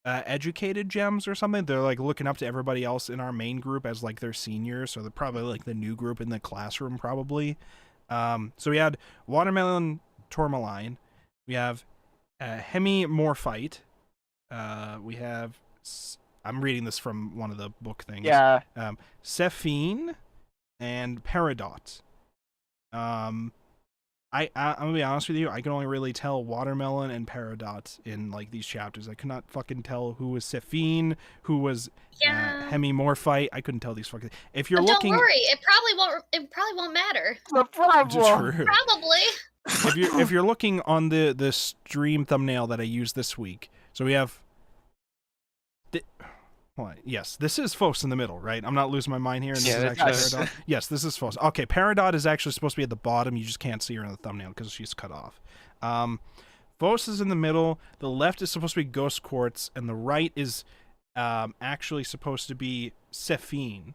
educated gems or something. They're like looking up to everybody else in our main group as like their seniors, so they're probably like the new group in the classroom probably. So we had Watermelon Tourmaline, we have Hemimorphite. We have, I'm reading this from one of the book things. Yeah. Cephine and Peridot. I'm gonna be honest with you, I can only really tell Watermelon and Peridot in like these chapters. I could not fucking tell who was Cephine, who was Hemimorphite. I couldn't tell these fucking. If you're looking, don't worry, it probably won't matter. The problem. True. Probably. If you're looking on the stream thumbnail that I used this week, so we have. Yes, this is Phos in the middle, right? I'm not losing my mind here. And this is actually Peridot. Yes, this is Phos. Okay, Peridot is actually supposed to be at the bottom. You just can't see her in the thumbnail because she's cut off. Phos is in the middle. The left is supposed to be Ghost Quartz, and the right is actually supposed to be Cephine,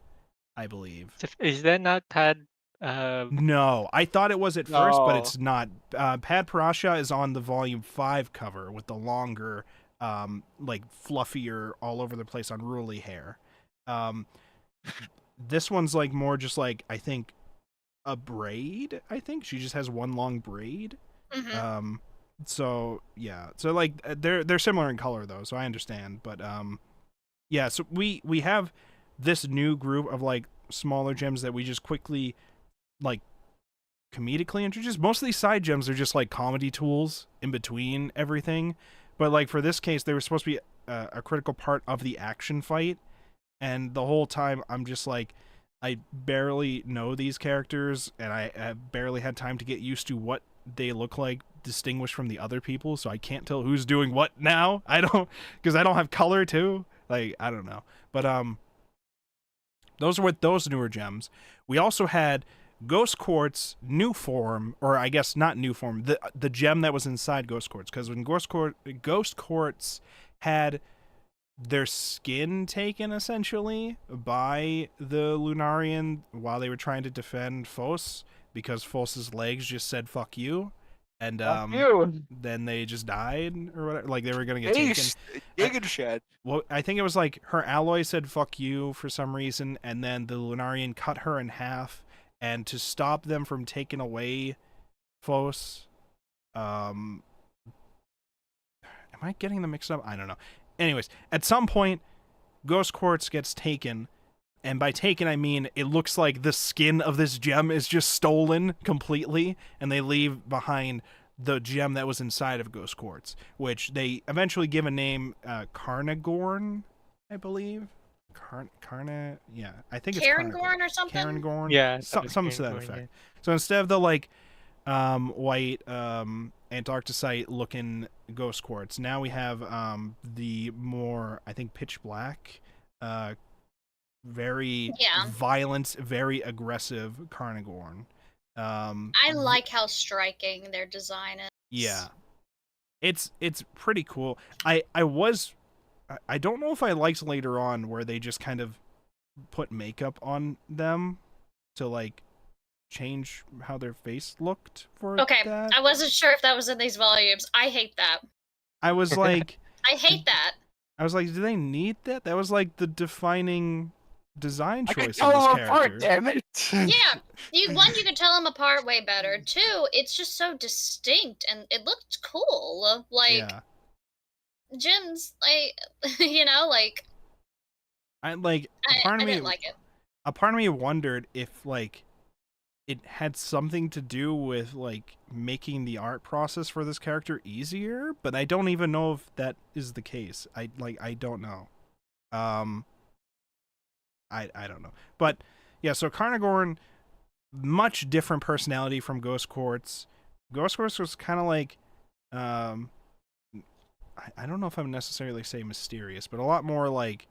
I believe. Is that not Pad? No, I thought it was at first, but No. it's not. Pad Parasha is on the volume 5 cover with the longer, like fluffier, all over the place, unruly hair. This one's like more just like, I think, a braid. I think she just has one long braid. Mm-hmm. So yeah, so like they're similar in color though, so I understand. But yeah, so we have this new group of like smaller gems that we just quickly like comedically introduced. Most of these side gems are just like comedy tools in between everything, but like for this case they were supposed to be a critical part of the action fight, and the whole time I'm just like, I barely know these characters, and I have barely had time to get used to what they look like distinguished from the other people, so I can't tell who's doing what now. Because I don't have color too. Like, I don't know. But those were those newer gems. We also had Ghost Quartz new form, or I guess not new form, the gem that was inside Ghost Quartz, because when Ghost Quartz had their skin taken essentially by the Lunarian while they were trying to defend Fos, because Fos's legs just said fuck you, and then they just died or whatever, like they were gonna get taken. Shed. Well, I think it was like her alloy said fuck you for some reason, and then the Lunarian cut her in half, and to stop them from taking away Fos, am I getting them mixed up? I don't know. Anyways, at some point, Ghost Quartz gets taken, and by taken I mean it looks like the skin of this gem is just stolen completely, and they leave behind the gem that was inside of Ghost Quartz, which they eventually give a name, Carnagorn, I believe. Yeah, I think it's Carangorn or something? Carangorn? Yeah, Something to that effect. So instead of the, like, white, Antarcticite looking Ghost Quartz, now we have the more, I think, pitch black, very violent, very aggressive Carnagorn. I like how striking their design is. Yeah, it's pretty cool. I don't know if I liked later on where they just kind of put makeup on them to, like, change how their face looked for that. I wasn't sure if that was in these volumes. I hate that. I was like, I hate that. I was like, do they need that? That was like the defining design choice I of can this tell them apart, character. damn it. Yeah, you can tell them apart way better. Two, it's just so distinct and it looked cool. Like, Yeah. Jim's like, you know, like I like. I didn't like it. A part of me wondered if, like, it had something to do with, like, making the art process for this character easier, but I don't even know if that is the case. I don't know. I don't know. But yeah, so Carnagorn, much different personality from Ghost Quartz. Ghost Quartz was kind of like, I don't know if I'm necessarily say mysterious, but a lot more like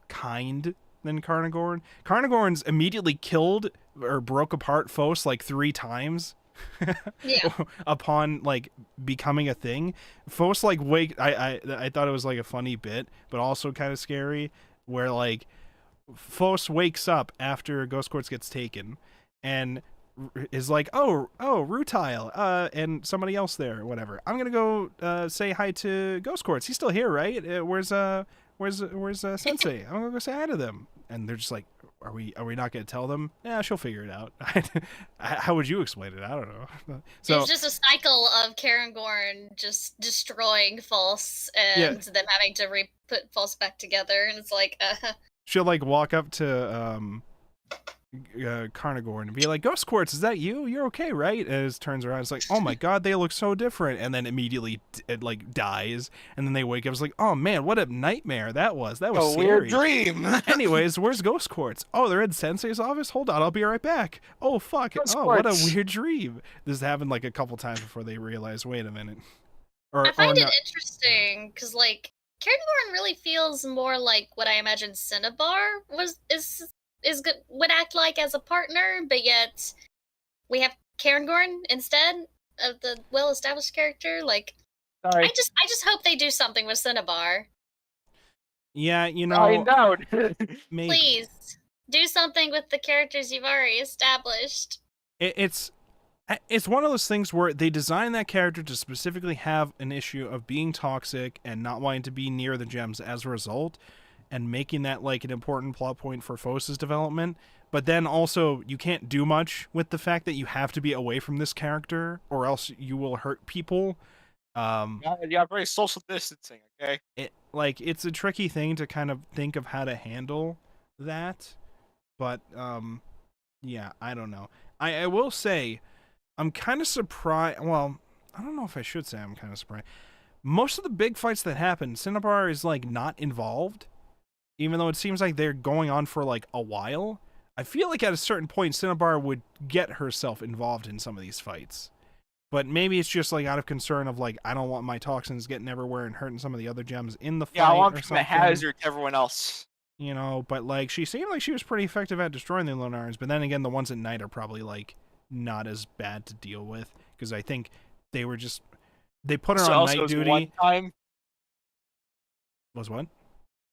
kind than Carnagorn. Carnagorn's immediately killed or broke apart Fos like 3 times. Yeah. Upon, like, becoming a thing. Fos, like, I thought it was like a funny bit, but also kind of scary, where, like, Fos wakes up after Ghost Quartz gets taken and is like, oh, Rutile, and somebody else there, whatever. I'm gonna go say hi to Ghost Quartz. He's still here, right? Where's Sensei? I'm gonna go say hi to them. And they're just like, are we not gonna tell them? Yeah, she'll figure it out. How would you explain it? I don't know. So it's just a cycle of Carangorn just destroying False and them having to put False back together, and it's like, she'll, like, walk up to Carnagorn and be like, Ghost Quartz, is that you? You're okay, right? And it turns around, it's like, oh my god, they look so different. And then immediately it, like, dies. And then they wake up, it's like, oh man, what a nightmare that was. That was a scary. Weird dream. Anyways, where's Ghost Quartz? Oh, they're in Sensei's office? Hold on, I'll be right back. Oh, fuck. Ghost What a Quartz. weird dream. This happened, like, a couple times before they realized, wait a minute. I find it interesting, because, like, Carangorn really feels more like what I imagine Cinnabar would act like as a partner, but yet we have Carangorn instead of the well-established character. Like, Sorry. I just hope they do something with Cinnabar. Yeah, you know, Find out. maybe. Please do something with the characters you've already established. It's one of those things where they design that character to specifically have an issue of being toxic and not wanting to be near the gems as a result, and making that, like, an important plot point for Fos's development. But then also, you can't do much with the fact that you have to be away from this character, or else you will hurt people. Yeah, very social distancing, okay? It's a tricky thing to kind of think of how to handle that. But, yeah, I don't know. I will say, I'm kind of surprised. Well, I don't know if I should say I'm kind of surprised. most of the big fights that happen, Cinnabar is like not involved, even though it seems like they're going on for like a while. I feel like at a certain point, Cinnabar would get herself involved in some of these fights. But maybe it's just like out of concern of like, I don't want my toxins getting everywhere and hurting some of the other gems in the fight. Yeah, I want or to become a something. hazard to everyone else. You know, but like she seemed like she was pretty effective at destroying the Lunarians. But then again, the ones at night are probably like not as bad to deal with because I think they were just they put her So on also night it was duty. one time. Was what? It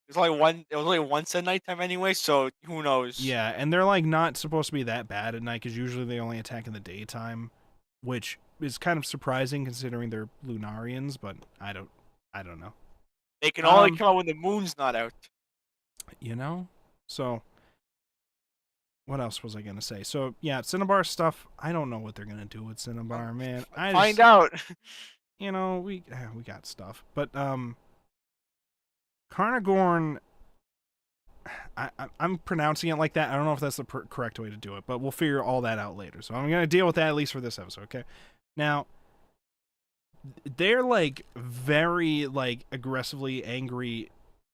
was only one. It was only once at nighttime anyway, so who knows? Yeah, and they're like not supposed to be that bad at night because usually they only attack in the daytime, which is kind of surprising considering they're Lunarians. But I don't know. They can only come out when the moon's not out. You know, so what else was I gonna say? So yeah, Cinnabar stuff. I don't know what they're gonna do with Cinnabar, man. Find out. You know, we got stuff, but Carnagorn. I'm pronouncing it like that. I don't know if that's the correct way to do it, but we'll figure all that out later. So I'm gonna deal with that at least for this episode. Okay. Now, they're like very like aggressively angry,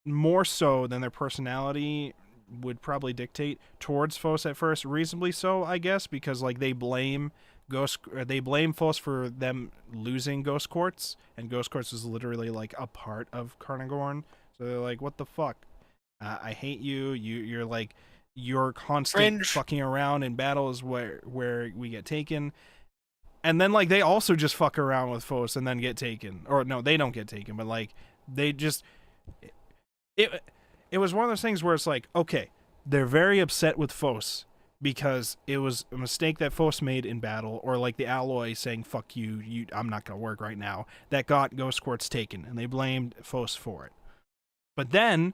more so than their personality would probably dictate towards Fos at first. Reasonably so, I guess, because like they blame Fos for them losing Ghost Quartz, and Ghost Quartz is literally like a part of Carnagorn. So they're like, "What the fuck? I hate you. You're like your constant Cringe. fucking around in battles where we get taken." And then like they also just fuck around with Fos and then get taken. Or no, they don't get taken, but like they just it was one of those things where it's like, okay, they're very upset with Fos because it was a mistake that Fos made in battle, or like the alloy saying "fuck you, I'm not gonna work right now," that got Ghost Quartz taken, and they blamed Fos for it. But then,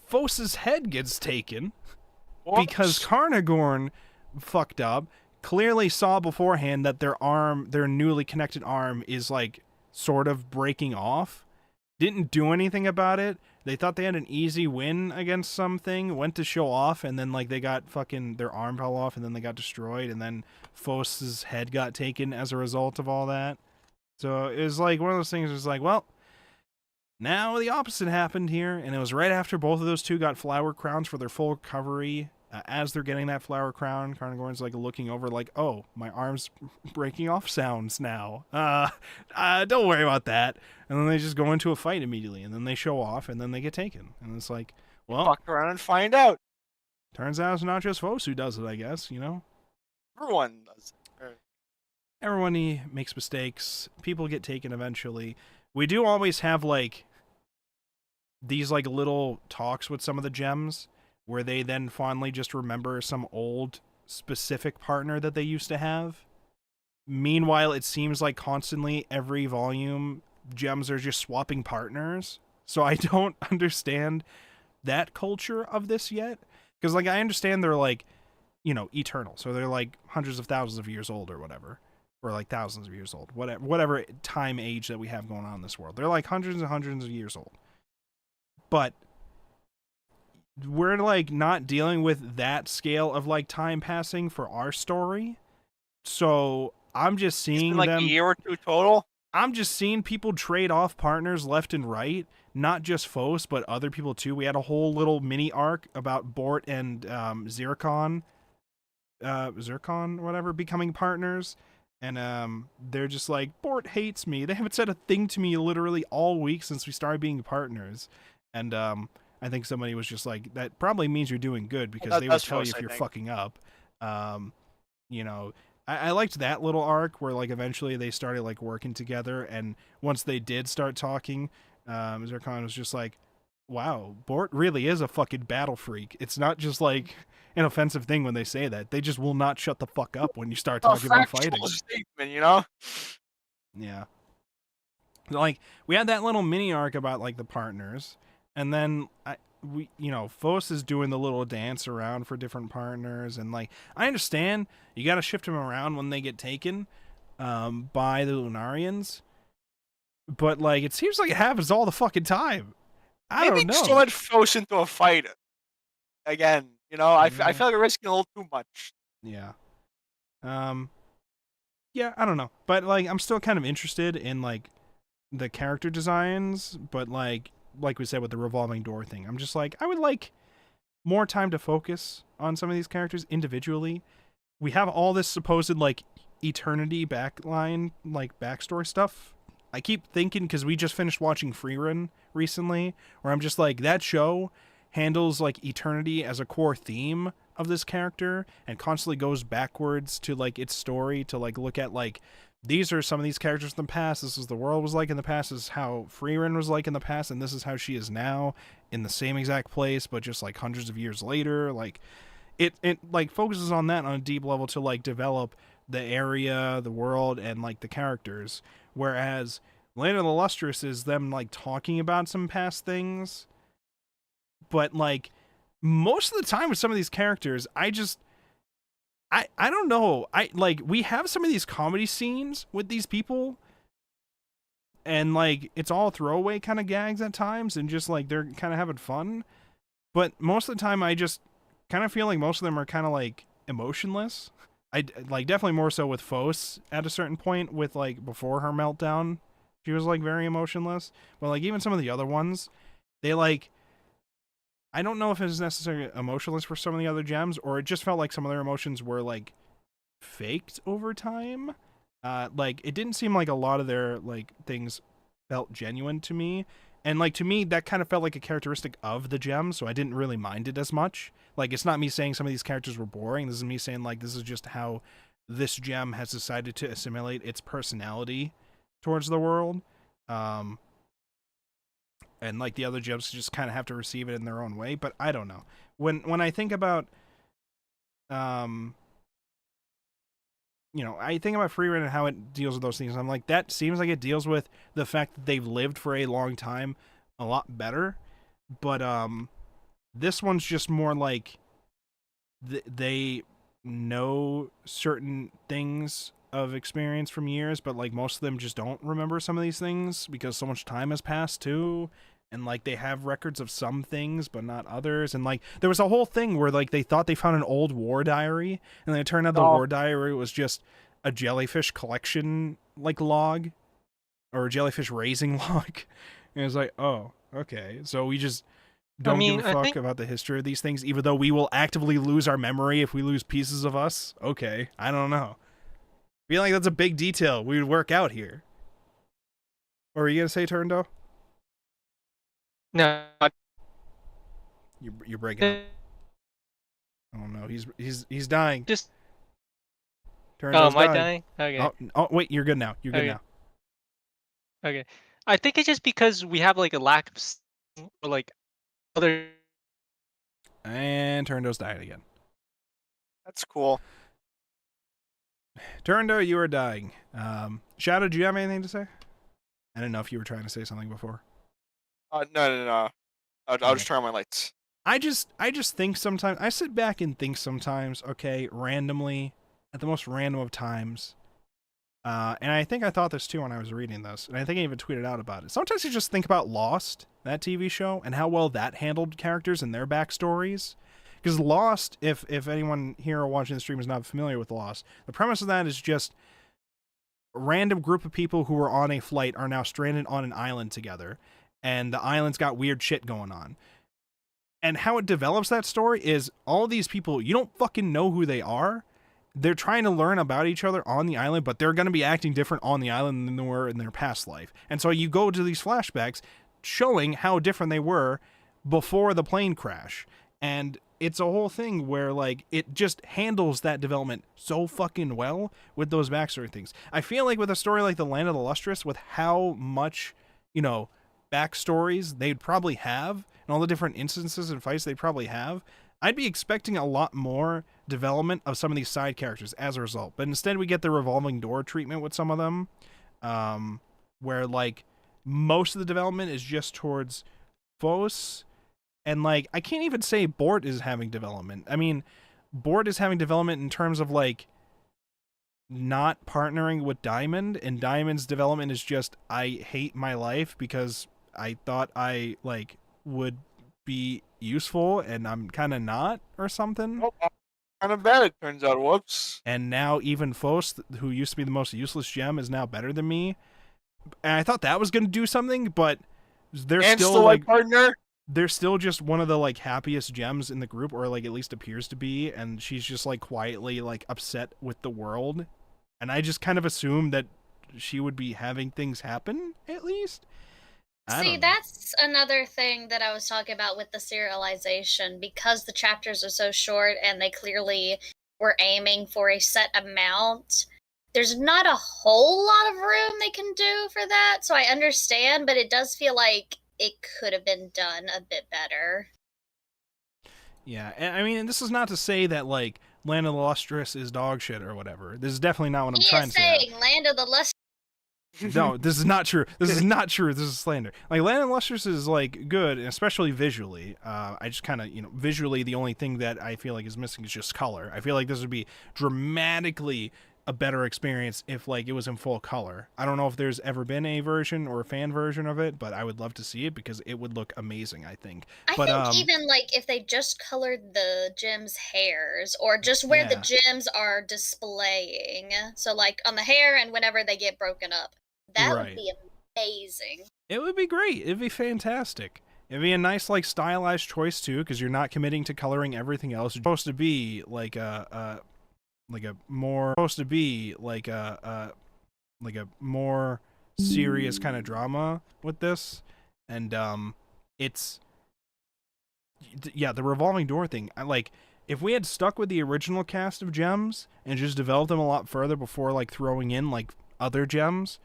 Fos's head gets taken because Carnagorn fucked up. Clearly saw beforehand that their newly connected arm, is like sort of breaking off. Didn't do anything about it. They thought they had an easy win against something, went to show off, and then like they got fucking their arm fell off, and then they got destroyed, and then Fos's head got taken as a result of all that. So it was like one of those things. It was like, well, now the opposite happened here, and it was right after both of those two got flower crowns for their full recovery. As they're getting that flower crown, Carnagorn's like looking over like, oh, my arm's breaking off sounds now. Don't worry about that. And then they just go into a fight immediately, and then they show off, and then they get taken. And it's like, well, Fuck around and find out. turns out it's not just Fos who does it, I guess, you know? Everyone does it. Everyone makes mistakes. People get taken eventually. We do always have like these like little talks with some of the gems, where they then fondly just remember some old specific partner that they used to have. Meanwhile, it seems like constantly every volume, gems are just swapping partners. So I don't understand that culture of this yet. Because, like, I understand they're, like, you know, eternal. So they're, like, hundreds of thousands of years old or whatever. Or, like, thousands of years old. Whatever time age that we have going on in this world. They're, like, hundreds and hundreds of years old. But we're like not dealing with that scale of like time passing for our story. So I'm just seeing It's been like them a year or two total. I'm just seeing people trade off partners left and right, not just Fos, but other people too. We had a whole little mini arc about Bort and Zircon, whatever, becoming partners. And they're just like, Bort hates me. They haven't said a thing to me literally all week since we started being partners. And I think somebody was just like, that probably means you're doing good, because they would tell you if you're fucking up. You know, I liked that little arc where like eventually they started like working together, and once they did start talking, Zircon was just like, wow, Bort really is a fucking battle freak. It's not just like an offensive thing when they say that. They just will not shut the fuck up when you start talking about fighting. Statement, you know? Yeah. Like, we had that little mini arc about like the partners. And then Fos is doing the little dance around for different partners, and like I understand you got to shift them around when they get taken by the Lunarians, but like it seems like it happens all the fucking time. I don't know. So much Fos into a fight again. You know, I feel like we're risking a little too much. Yeah. Yeah, I don't know, but like I'm still kind of interested in like the character designs, but like we said with the revolving door thing, I'm just like I would like more time to focus on some of these characters individually. We have all this supposed like eternity backline, like backstory stuff. I keep thinking because we just finished watching Free Run recently, where I'm just like that show handles like eternity as a core theme of this character and constantly goes backwards to like its story to like look at like these are some of these characters in the past, this is the world was like in the past, this is how Freerin was like in the past, and this is how she is now in the same exact place but just like hundreds of years later. Like it like focuses on that on a deep level to like develop the area, the world, and like the characters, whereas Land of the Lustrous is them like talking about some past things, but like most of the time with some of these characters I don't know. I like we have some of these comedy scenes with these people and like it's all throwaway kind of gags at times and just like they're kind of having fun, but most of the time I just kind of feel like most of them are kind of like emotionless. I like definitely more so with Fos at a certain point with like before her meltdown she was like very emotionless, but like even some of the other ones they like I don't know if it was necessarily emotionless for some of the other gems, or it just felt like some of their emotions were like faked over time. Like it didn't seem like a lot of their like things felt genuine to me, and like to me that kind of felt like a characteristic of the gem, so I didn't really mind it as much. Like it's not me saying some of these characters were boring. This is me saying like this is just how this gem has decided to assimilate its personality towards the world. And like the other gems just kind of have to receive it in their own way, but I don't know. When I think about I think about Free Run and how it deals with those things, I'm like that seems like it deals with the fact that they've lived for a long time a lot better, but this one's just more like they know certain things of experience from years, but like most of them just don't remember some of these things because so much time has passed too, and like they have records of some things but not others. And like there was a whole thing where like they thought they found an old war diary, and then it turned out the war diary was just a jellyfish collection like log or a jellyfish raising log. And it was like, oh, okay, so we just don't give a fuck about the history of these things, even though we will actively lose our memory if we lose pieces of us. Okay, I don't know. I feel like that's a big detail we would work out here. What were you gonna say, Turndo? No. You're breaking up. Oh no, he's dying. Just. Turndo's am I dying? Okay. Oh wait, you're good now. You're good now. Okay. I think it's just because we have like a lack of like other. And Turndo's dying again. That's cool. Turndo, you are dying. Shadow, do you have anything to say? I don't know if you were trying to say something before. No. I'll just turn on my lights. I just think sometimes, I sit back and think sometimes, okay, randomly, at the most random of times, and I think I thought this too when I was reading this, and I think I even tweeted out about it. Sometimes you just think about Lost, that TV show, and how well that handled characters and their backstories. Because Lost, if anyone here watching the stream is not familiar with Lost, the premise of that is just a random group of people who were on a flight are now stranded on an island together, and the island's got weird shit going on. And how it develops that story is all these people, you don't fucking know who they are. They're trying to learn about each other on the island, but they're going to be acting different on the island than they were in their past life. And so you go to these flashbacks showing how different they were before the plane crash. And it's a whole thing where, like, it just handles that development so fucking well with those backstory things. I feel like with a story like The Land of the Lustrous, with how much, backstories they'd probably have, and all the different instances and fights they'd probably have, I'd be expecting a lot more development of some of these side characters as a result. But instead we get the revolving door treatment with some of them, where, like, most of the development is just towards Fos. And, like, I can't even say Bort is having development. I mean, Bort is having development in terms of, like, not partnering with Diamond. And Diamond's development is just, I hate my life because I thought I, like, would be useful and I'm kind of not or something. Oh, kind of bad, it turns out. Whoops. And now even Fos, who used to be the most useless gem, is now better than me. And I thought that was going to do something, but they're And still my like partner. they're still just one of the like happiest gems in the group, or like at least appears to be, and she's just like quietly like upset with the world. And I just kind of assumed that she would be having things happen at least. See, that's another thing that I was talking about with the serialization, because the chapters are so short and they clearly were aiming for a set amount. There's not a whole lot of room they can do for that, so I understand, but it does feel like it could have been done a bit better. Yeah, and I mean, this is not to say that like Land of the Lustrous is dog shit or whatever. This is definitely not what I'm trying to say. He is saying Land of the Lustrous. No, this is not true. This is not true. This is slander. Like, Land of the Lustrous is, like, good, especially visually. I just kind of, visually the only thing that I feel like is missing is just color. I feel like this would be dramatically a better experience if, like, it was in full color. I don't know if there's ever been a version or a fan version of it, but I would love to see it because it would look amazing, I think. I think even, like, if they just colored the gems' hairs, or just where the gems are displaying, so, like, on the hair and whenever they get broken up, that would be amazing. It would be great. It'd be fantastic. It'd be a nice, like, stylized choice too, because you're not committing to coloring everything else. It's supposed to be like a more serious kind of drama with this, and it's the revolving door thing. I like. If we had stuck with the original cast of gems and just developed them a lot further before like throwing in like other gems,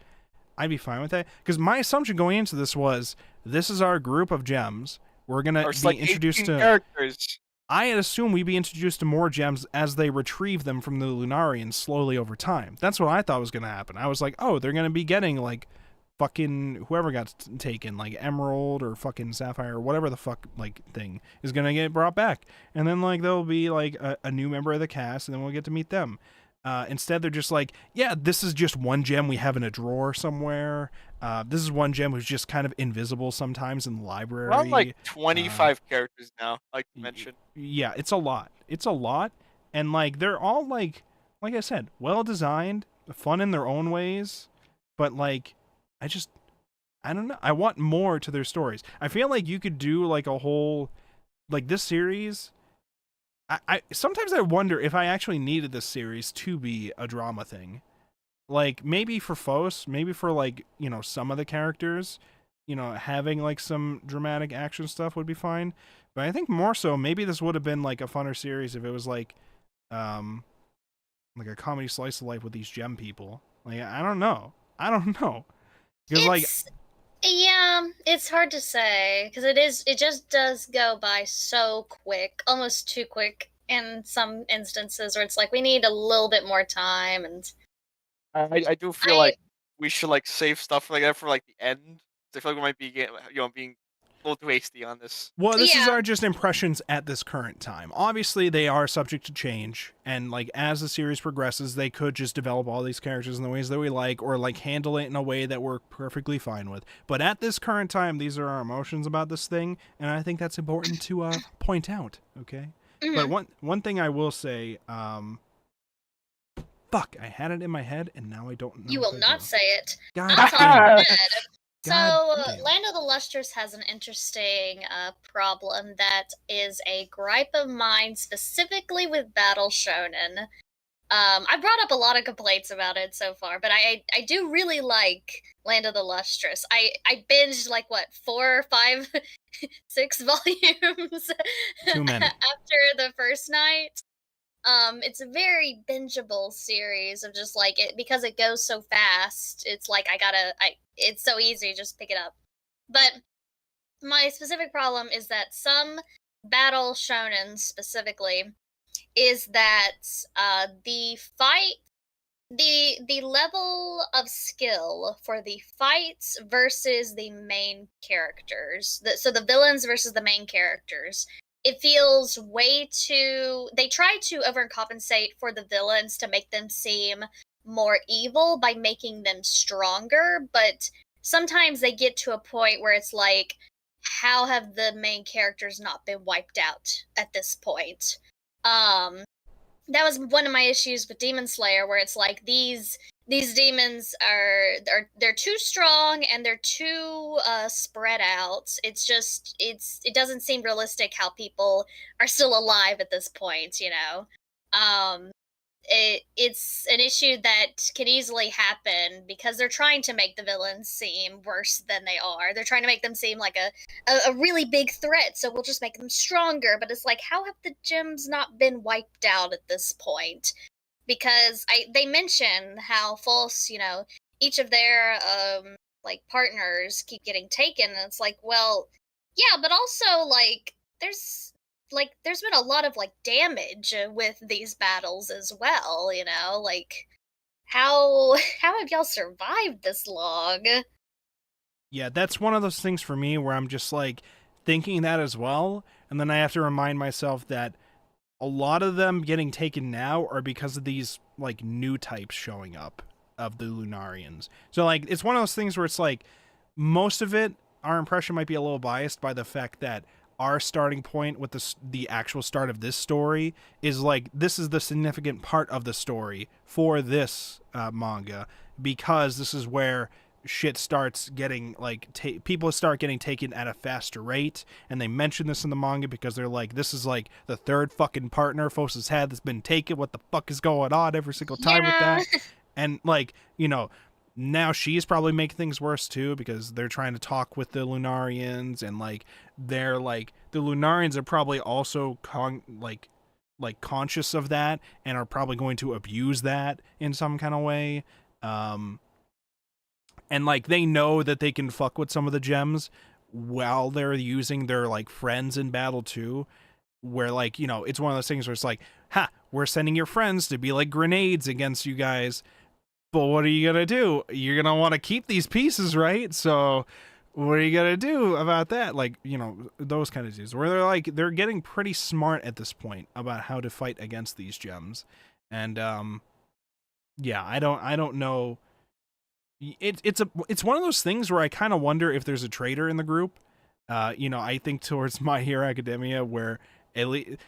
I'd be fine with that. Because my assumption going into this was, this is our group of gems. We're going to be introduced to... characters. I had assumed we'd be introduced to more gems as they retrieve them from the Lunarians slowly over time. That's what I thought was going to happen. I was like, oh, they're going to be getting, like, fucking whoever got taken, like Emerald or fucking Sapphire or whatever the fuck, like, thing is going to get brought back. And then, like, there'll be, like, a new member of the cast, and then we'll get to meet them. Instead, they're just like, yeah, this is just one gem we have in a drawer somewhere. This is one gem who's just kind of invisible sometimes in the library. We're on like 25 characters now, like you mentioned. Yeah, it's a lot. It's a lot. And like they're all like I said, well designed, fun in their own ways. But like, I don't know. I want more to their stories. I feel like you could do like a whole, like this series. I sometimes I wonder if I actually needed this series to be a drama thing. Like, maybe for Fos, maybe for, like, some of the characters, having, like, some dramatic action stuff would be fine. But I think more so, maybe this would have been, like, a funner series if it was, like a comedy slice of life with these gem people. Like, I don't know. Because, yeah, it's hard to say, because it just does go by so quick, almost too quick in some instances where it's like, we need a little bit more time, and... I do feel like we should, like, save stuff like that for, like, the end. I feel like we might be, being a little too hasty on this. Well, this is our just impressions at this current time. Obviously, they are subject to change, and like as the series progresses, they could just develop all these characters in the ways that we like, or like handle it in a way that we're perfectly fine with. But at this current time, these are our emotions about this thing, and I think that's important to point out. Okay, but one thing I will say, fuck, I had it in my head, and now I don't know. You will not say it. God damn. So, damn. Land of the Lustrous has an interesting problem that is a gripe of mine, specifically with Battle Shonen. I brought up a lot of complaints about it so far, but I do really like Land of the Lustrous. I binged, like, 4, 5, 6 volumes Too many. after the first night. It's a very bingeable series of just like it, because it goes so fast. It's like it's so easy, just pick it up. But my specific problem is that some battle shonen specifically is that the level of skill for the fights versus the main characters, so the villains versus the main characters, it feels way too... They try to overcompensate for the villains to make them seem more evil by making them stronger, but sometimes they get to a point where it's like, how have the main characters not been wiped out at this point? that was one of my issues with Demon Slayer, where it's like these demons are they're too strong and they're too spread out. It doesn't seem realistic how people are still alive at this point, you know. It's an issue that can easily happen because they're trying to make the villains seem worse than they are. They're trying to make them seem like a really big threat, so we'll just make them stronger. But it's like, how have the gems not been wiped out at this point? Because they mention how False, you know, each of their like partners keep getting taken, and it's like, well, yeah, but also there's there's been a lot of damage with these battles as well, you know, like how have y'all survived this long? Yeah, that's one of those things for me where I'm just like thinking that as well, and then I have to remind myself that a lot of them getting taken now are because of these like new types showing up of the Lunarians. So like it's one of those things where it's like most of it, our impression might be a little biased by the fact that our starting point with the actual start of this story is like this is the significant part of the story for this manga, because this is where shit starts getting like people start getting taken at a faster rate, and they mention this in the manga because they're like, this is like the third fucking partner Phos has had that's been taken. What the fuck is going on every single time with that? And like, you know, now she's probably making things worse too because they're trying to talk with the Lunarians, and like they're like the Lunarians are probably also conscious of that and are probably going to abuse that in some kind of way. And like they know that they can fuck with some of the gems while they're using their like friends in battle too, where like, you know, it's one of those things where it's like, ha, we're sending your friends to be like grenades against you guys. But what are you going to do? You're going to want to keep these pieces, right? So what are you going to do about that? Like, you know, those kind of dudes where they're like, they're getting pretty smart at this point about how to fight against these gems. And, yeah, I don't know. It's one of those things where I kind of wonder if there's a traitor in the group. You know, I think towards My Hero Academia, where at least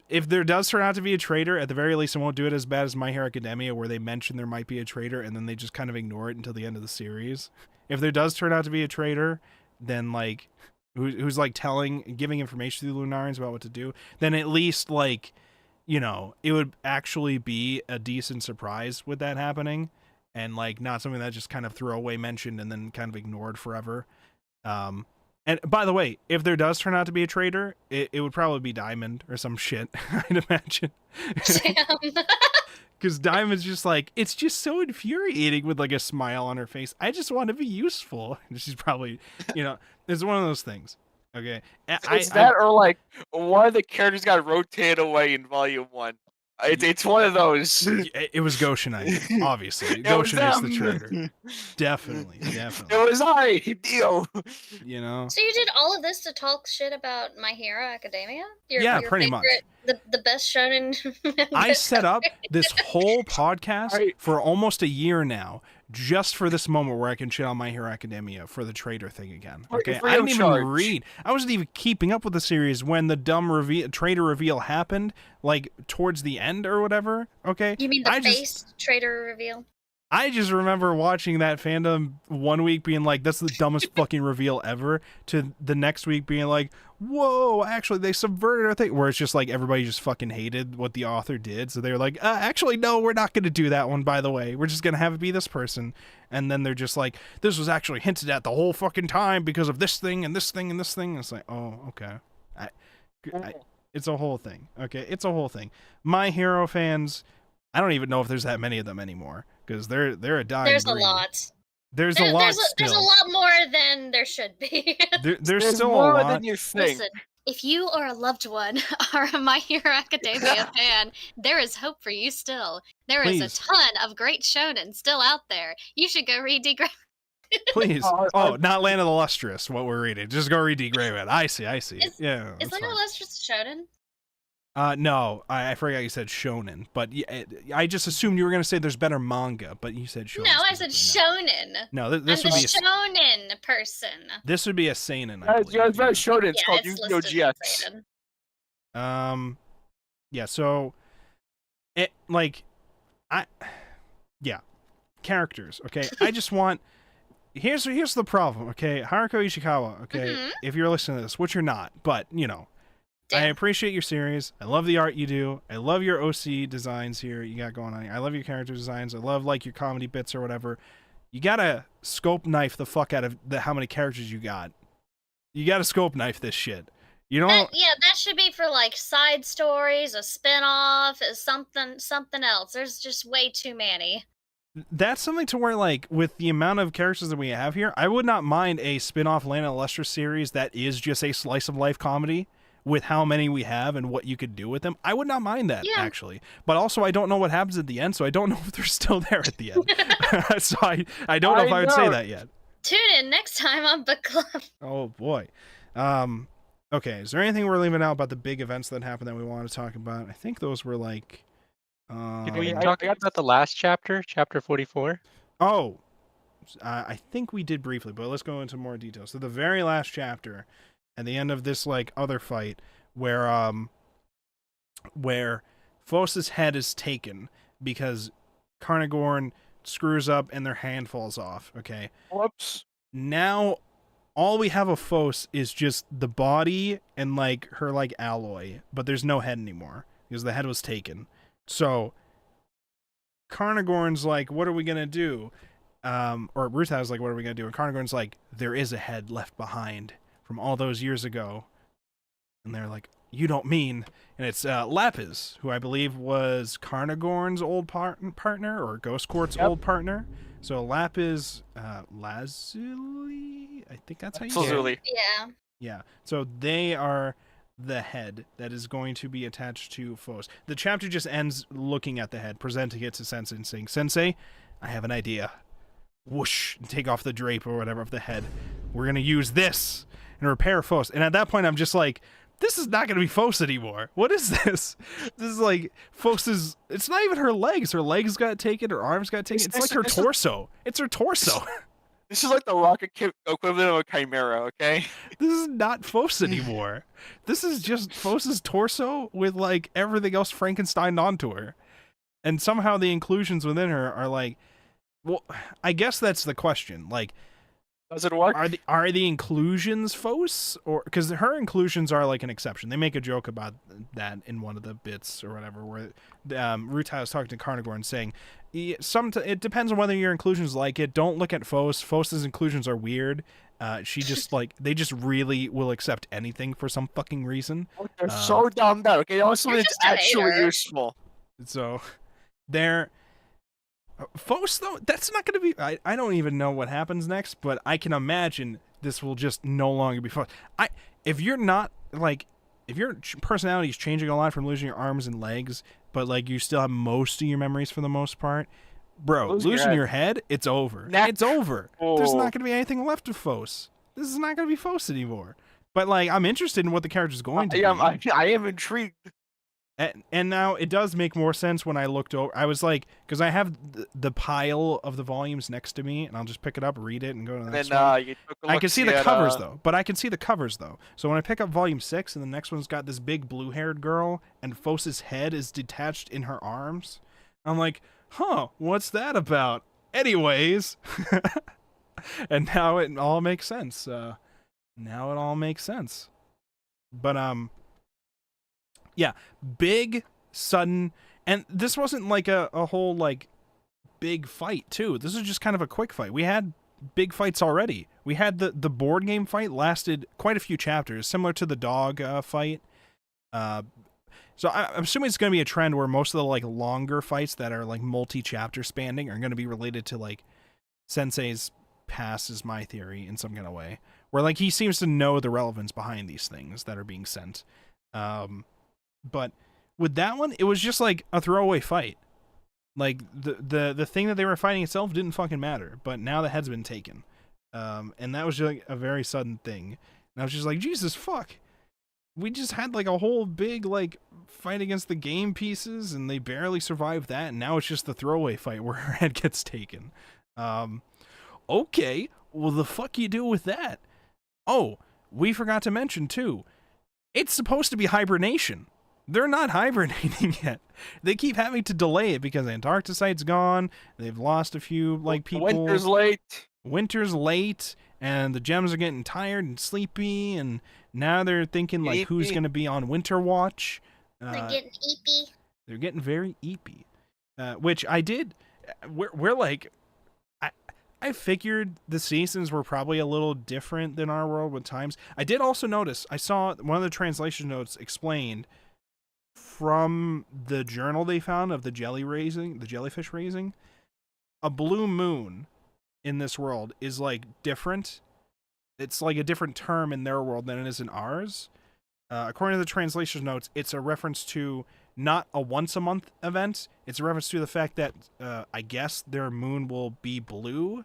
if there does turn out to be a traitor, at the very least, it won't do it as bad as My Hero Academia, where they mention there might be a traitor and then they just kind of ignore it until the end of the series. If there does turn out to be a traitor, then like who's like giving information to the Lunarians about what to do, then at least like, you know, it would actually be a decent surprise with that happening. And like not something that just kind of throwaway mentioned and then kind of ignored forever. And by the way, if there does turn out to be a traitor, it would probably be Diamond or some shit, I'd imagine. Damn. Because Diamond's just like, it's just so infuriating with like a smile on her face. I just want to be useful. And she's probably, you know, it's one of those things. Okay. It's that or like one of the characters got rotated away in volume 1. It's one of those. It was Goshenite, obviously. Goshen is the traitor. Definitely. It was I, Dio. You know? So you did all of this to talk shit about My Hero Academia? Yeah, your pretty much. The best shonen. I set up this whole podcast for almost a year now, just for this moment where I can shit on My Hero Academia for the traitor thing again. Okay, I didn't even read. I wasn't even keeping up with the series when the dumb traitor reveal happened, like towards the end or whatever. Okay, you mean the face traitor reveal? I just remember watching that fandom one week being like, that's the dumbest fucking reveal ever, to the next week being like, whoa, actually they subverted our thing, where it's just like everybody just fucking hated what the author did. So they were like, actually, no, we're not going to do that one, by the way. We're just going to have it be this person. And then they're just like, this was actually hinted at the whole fucking time because of this thing and this thing and this thing. And it's like, oh, okay. It's a whole thing. Okay, it's a whole thing. My Hero fans, I don't even know if there's that many of them anymore, because they're a dying breed. There's a lot. There's a lot still. There's a lot more than there should be. There's still more a lot. than you think. Listen, if you or a loved one are a My Hero Academia fan, there is hope for you still. There is a ton of great shonen still out there. You should go read Degrave. Please. Not Land of the Lustrous, what we're reading. Just go read Degrave. I see. Yeah. Is Land of the Lustrous shonen? No, I forgot you said shonen, but I just assumed you were going to say there's better manga, but you said shonen. No, I said shonen. No, this I'm would be a shonen person. This would be a seinen. It's about shonen. It's called Yu-Gi-Oh! GX. Yeah, so characters. Okay, I just want. Here's the problem. Okay, Haruko Ichikawa. Okay, if you're listening to this, which you're not, but you know. I appreciate your series. I love the art you do. I love your OC designs here you got going on here. I love your character designs. I love like your comedy bits or whatever. You gotta scope knife the fuck out of how many characters you got. You gotta scope knife this shit. You know? That should be for like side stories, a spin-off, something else. There's just way too many. That's something to where, like, with the amount of characters that we have here, I would not mind a spin-off Lana Lustrous series that is just a slice of life comedy. With how many we have and what you could do with them, I would not mind that, actually. But also, I don't know what happens at the end, so I don't know if they're still there at the end. So I don't know if I would say that yet. Tune in next time on Book Club. Oh, boy. Okay, is there anything we're leaving out about the big events that happened that we want to talk about? I think those were, like... Did we talk about the last chapter, chapter 44? Oh, I think we did briefly, but let's go into more detail. So the very last chapter... At the end of this, like, other fight, where Phos's head is taken because Carnagorn screws up and their hand falls off, okay? Whoops. Now, all we have of Phos is just the body and, like, her, like, alloy, but there's no head anymore because the head was taken. So, Carnagorn's like, what are we gonna do? Or Rutha's like, what are we gonna do? And Carnagorn's like, there is a head left behind. From all those years ago. And they're like, you don't mean... And it's Lapis, who I believe was Carnagorn's old partner, or Ghost Court's old partner. So Lapis... Lazuli? I think that's how you say it. Yeah. Yeah. So they are the head that is going to be attached to Phos. The chapter just ends looking at the head, presenting it to Sensei and saying, Sensei, I have an idea. Whoosh, and take off the drape or whatever of the head. We're going to use this and repair Phos. And at that point, I'm just like, this is not going to be Phos anymore. What is this? This is like, Phos's... It's not even her legs. Her legs got taken, her arms got taken. It's like her torso. It's her torso. This is like the rocket equivalent of a chimera, okay? This is not Phos anymore. This is just Phos's torso with, like, everything else Frankensteined onto her. And somehow the inclusions within her are like... Well, I guess that's the question. Like... Does it work? Are the inclusions Phos? Or because her inclusions are like an exception. They make a joke about that in one of the bits or whatever, where Ruta is talking to Carnagorn saying, it depends on whether your inclusions like it. Don't look at Phos. Phos's inclusions are weird. She just like they just really will accept anything for some fucking reason. They're so dumb that okay, also it's actually useful. So they're Phos, though, that's not going to be... I don't even know what happens next, but I can imagine this will just no longer be Phos. If you're not, like... If your personality is changing a lot from losing your arms and legs, but, like, you still have most of your memories for the most part, bro, losing your head, it's over. It's over. There's not going to be anything left of Phos. This is not going to be Phos anymore. But, like, I'm interested in what the character's going to be. I am intrigued. And now it does make more sense when I looked over. I was like, because I have the pile of the volumes next to me, and I'll just pick it up, read it, and go to the next one. You took a I look can see the covers, though. But I can see the covers, though. So when I pick up volume 6, and the next one's got this big blue-haired girl, and Phos's head is detached in her arms, I'm like, huh, what's that about? Anyways. And now it all makes sense. Now it all makes sense. But, yeah, big, sudden, and this wasn't like a whole, like, big fight, too. This was just kind of a quick fight. We had big fights already. We had the board game fight lasted quite a few chapters, similar to the dog fight. So I'm assuming it's going to be a trend where most of the, like, longer fights that are, like, multi-chapter spanning are going to be related to, like, Sensei's past is my theory in some kind of way. Where, like, he seems to know the relevance behind these things that are being sent. But with that one, it was just like a throwaway fight. Like the thing that they were fighting itself didn't fucking matter. But now the head's been taken, and that was just like a very sudden thing. And I was just like, Jesus fuck, we just had like a whole big like fight against the game pieces, and they barely survived that. And now it's just the throwaway fight where her head gets taken. Okay, well the fuck you do with that? Oh, we forgot to mention too. It's supposed to be hibernation. They're not hibernating yet. They keep having to delay it because Antarcticite's gone. They've lost a few like people. Winter's late. Winter's late, and the gems are getting tired and sleepy, and now they're thinking like, who's Eepy. going to be on winter watch? They're getting eepy. They're getting very eepy, which I did. We're like, I figured the seasons were probably a little different than our world with times. I did also notice, I saw one of the translation notes explained from the journal they found of the jellyfish raising, a blue moon in this world is like different. It's like a different term in their world than it is in ours. According to the translation notes, it's a reference to not a once a month event. It's a reference to the fact that I guess their moon will be blue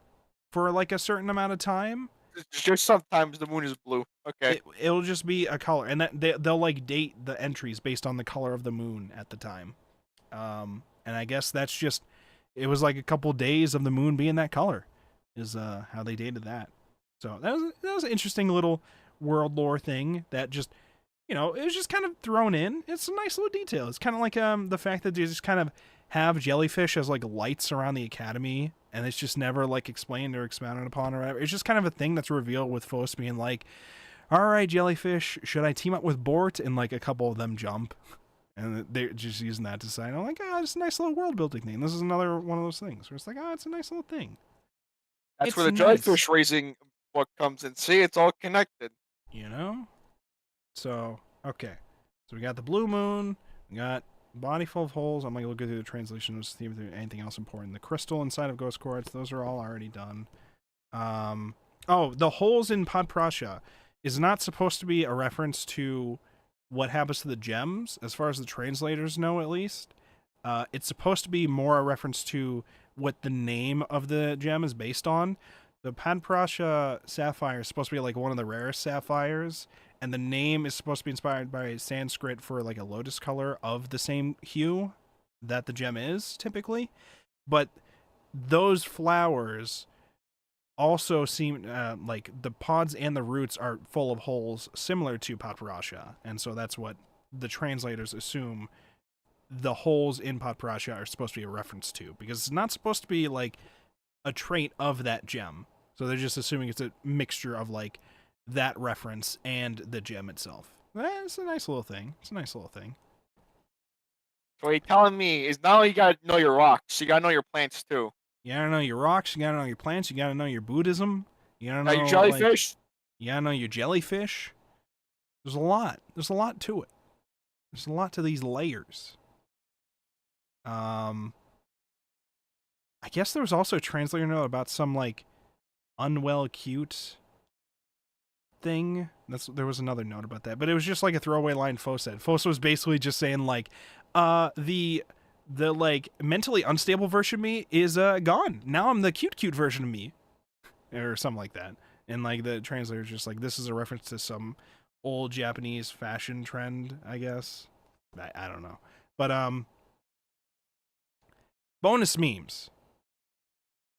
for like a certain amount of time. It's just sometimes the moon is blue. Okay. It'll just be a color, and that they'll like date the entries based on the color of the moon at the time. And I guess that's just, it was like a couple days of the moon being that color is how they dated that. So that was an interesting little world lore thing that just, you know, it was just kind of thrown in. It's a nice little detail. It's kind of like the fact that they just kind of have jellyfish as like lights around the academy, and it's just never like explained or expounded upon or whatever. It's just kind of a thing that's revealed with Phos being like, all right, jellyfish, should I team up with Bort? And like a couple of them jump, and they're just using that to say, I'm like, it's a nice little world building thing. This is another one of those things where it's like, it's a nice little thing. That's It's where the nice. jellyfish raising book comes in. See, it's all connected. You know? So, okay. So we got the blue moon, we got body full of holes. I'm going to look through the translation to see if there's anything else important. The crystal inside of Ghost Quartz, those are all already done. The holes in Podprasha is not supposed to be a reference to what happens to the gems, as far as the translators know, at least. It's supposed to be more a reference to what the name of the gem is based on. The Podprasha sapphire is supposed to be like one of the rarest sapphires, and the name is supposed to be inspired by Sanskrit for like a lotus color of the same hue that the gem is typically. But those flowers also seem like the pods and the roots are full of holes similar to Podprasha, and so that's what the translators assume the holes in Podprasha are supposed to be a reference to, because it's not supposed to be like a trait of that gem. So they're just assuming it's a mixture of like that reference and the gem itself. It's a nice little thing. So what you're telling me is not only you gotta know your rocks, you gotta know your plants too. You gotta know your rocks, you gotta know your plants, you gotta know your Buddhism, you gotta know Your jellyfish. you gotta know your jellyfish. There's a lot to it. There's a lot to these layers. I guess there was also a translator note about some like unwell cute thing. There was another note about that, but it was just like a throwaway line Phos said. Phos was basically just saying like, the like mentally unstable version of me is gone. Now I'm the cute version of me, or something like that. And like the translator's just like, this is a reference to some old Japanese fashion trend, I guess. I don't know, but bonus memes.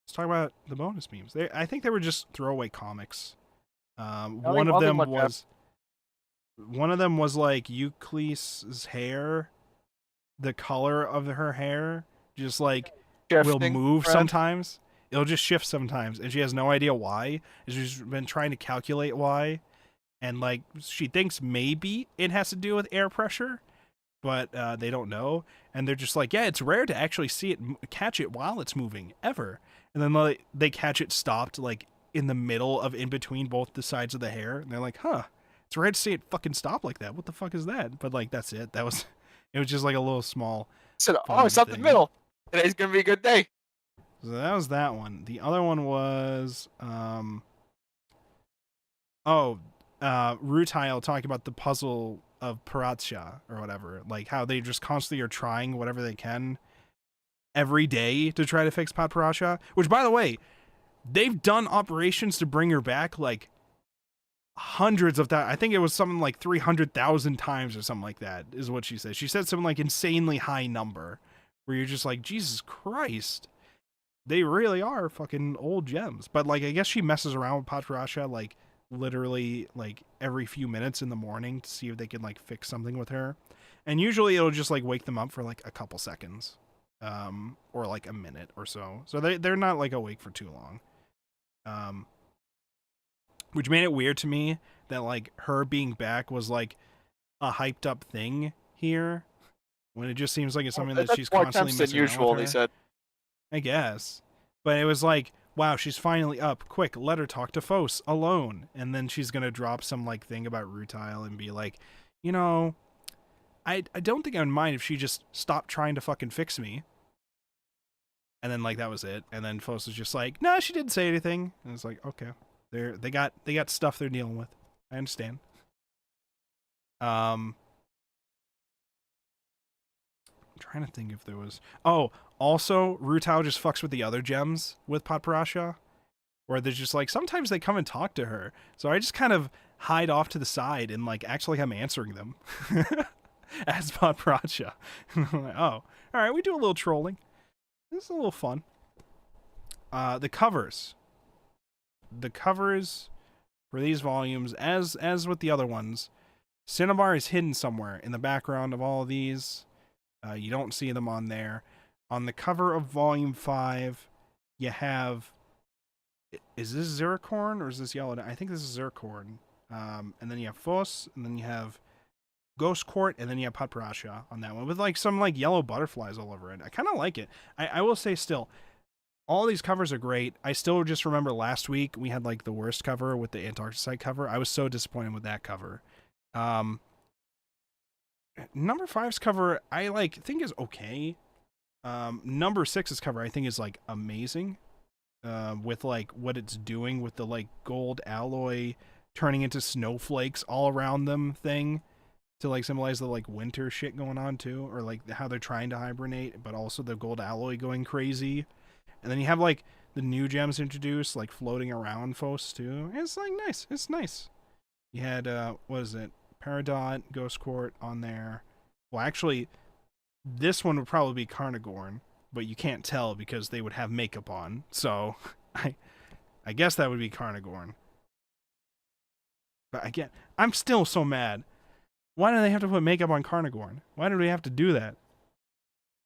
Let's talk about the bonus memes. I think they were just throwaway comics. One of them was like Euclid's hair, the color of her hair just like will move sometimes. It'll just shift sometimes, and she has no idea why. She's been trying to calculate why, and like she thinks maybe it has to do with air pressure, but they don't know. And they're just like, yeah, it's rare to actually see it, catch it while it's moving, ever. And then they catch it stopped, like, in the middle of in between both the sides of the hair. And they're like, it's rare to see it fucking stop like that. What the fuck is that? But, like, that's it. It was just, like, a little small... So, it's up the middle. Today's gonna be a good day. So that was that one. The other one was... Rutile talking about the puzzle of Paratsha or whatever, like how they just constantly are trying whatever they can every day to try to fix Podprasha, which, by the way, they've done operations to bring her back like hundreds of times. I think it was something like 300,000 times or something like that is what she said. She said some like insanely high number where you're just like, Jesus Christ, they really are fucking old gems. But like, I guess she messes around with Podprasha like literally like every few minutes in the morning to see if they can like fix something with her. And usually it'll just like wake them up for like a couple seconds, or like a minute or so. So they're not like awake for too long. Which made it weird to me that like her being back was like a hyped up thing here, when it just seems like it's something that she's more constantly attempts than messing around usual. with They her. said. I guess. But it was like, wow, she's finally up. Quick, let her talk to Fos alone. And then she's going to drop some like thing about Rutile and be like, you know, I don't think I would mind if she just stopped trying to fucking fix me. And then like that was it. And then Fos was just like, no, she didn't say anything. And it's like, okay. They got stuff they're dealing with. I understand. I'm trying to think if there was... Oh, also, Rutile just fucks with the other gems with Potparasha, where they're just like, sometimes they come and talk to her. So I just kind of hide off to the side and like act like I'm answering them as Potparasha. I'm like, oh, all right, we do a little trolling. This is a little fun. The covers. The covers for these volumes, as with the other ones, Cinnabar is hidden somewhere in the background of all of these. You don't see them on there. On the cover of Volume 5, you have... Is this Zircorn or is this Yellow? I think this is Zircorn. And then you have Fos, and then you have Ghost Court, and then you have Potparasha on that one, with like some like yellow butterflies all over it. I kind of like it. I will say still, all these covers are great. I still just remember last week we had like the worst cover with the Antarcticite cover. I was so disappointed with that cover. Number 5's cover I like think is okay. Number 6's cover I think is like amazing. With like what it's doing with the like gold alloy turning into snowflakes all around them thing to like symbolize the like winter shit going on too, or like how they're trying to hibernate, but also the gold alloy going crazy. And then you have like the new gems introduced, like floating around Fos too. It's like nice. It's nice. You had what is it? Peridot, Ghost Court on there. Well, actually, this one would probably be Carnagorn, but you can't tell because they would have makeup on. So I guess that would be Carnagorn. But again, I'm still so mad. Why do they have to put makeup on Carnagorn? Why do we have to do that?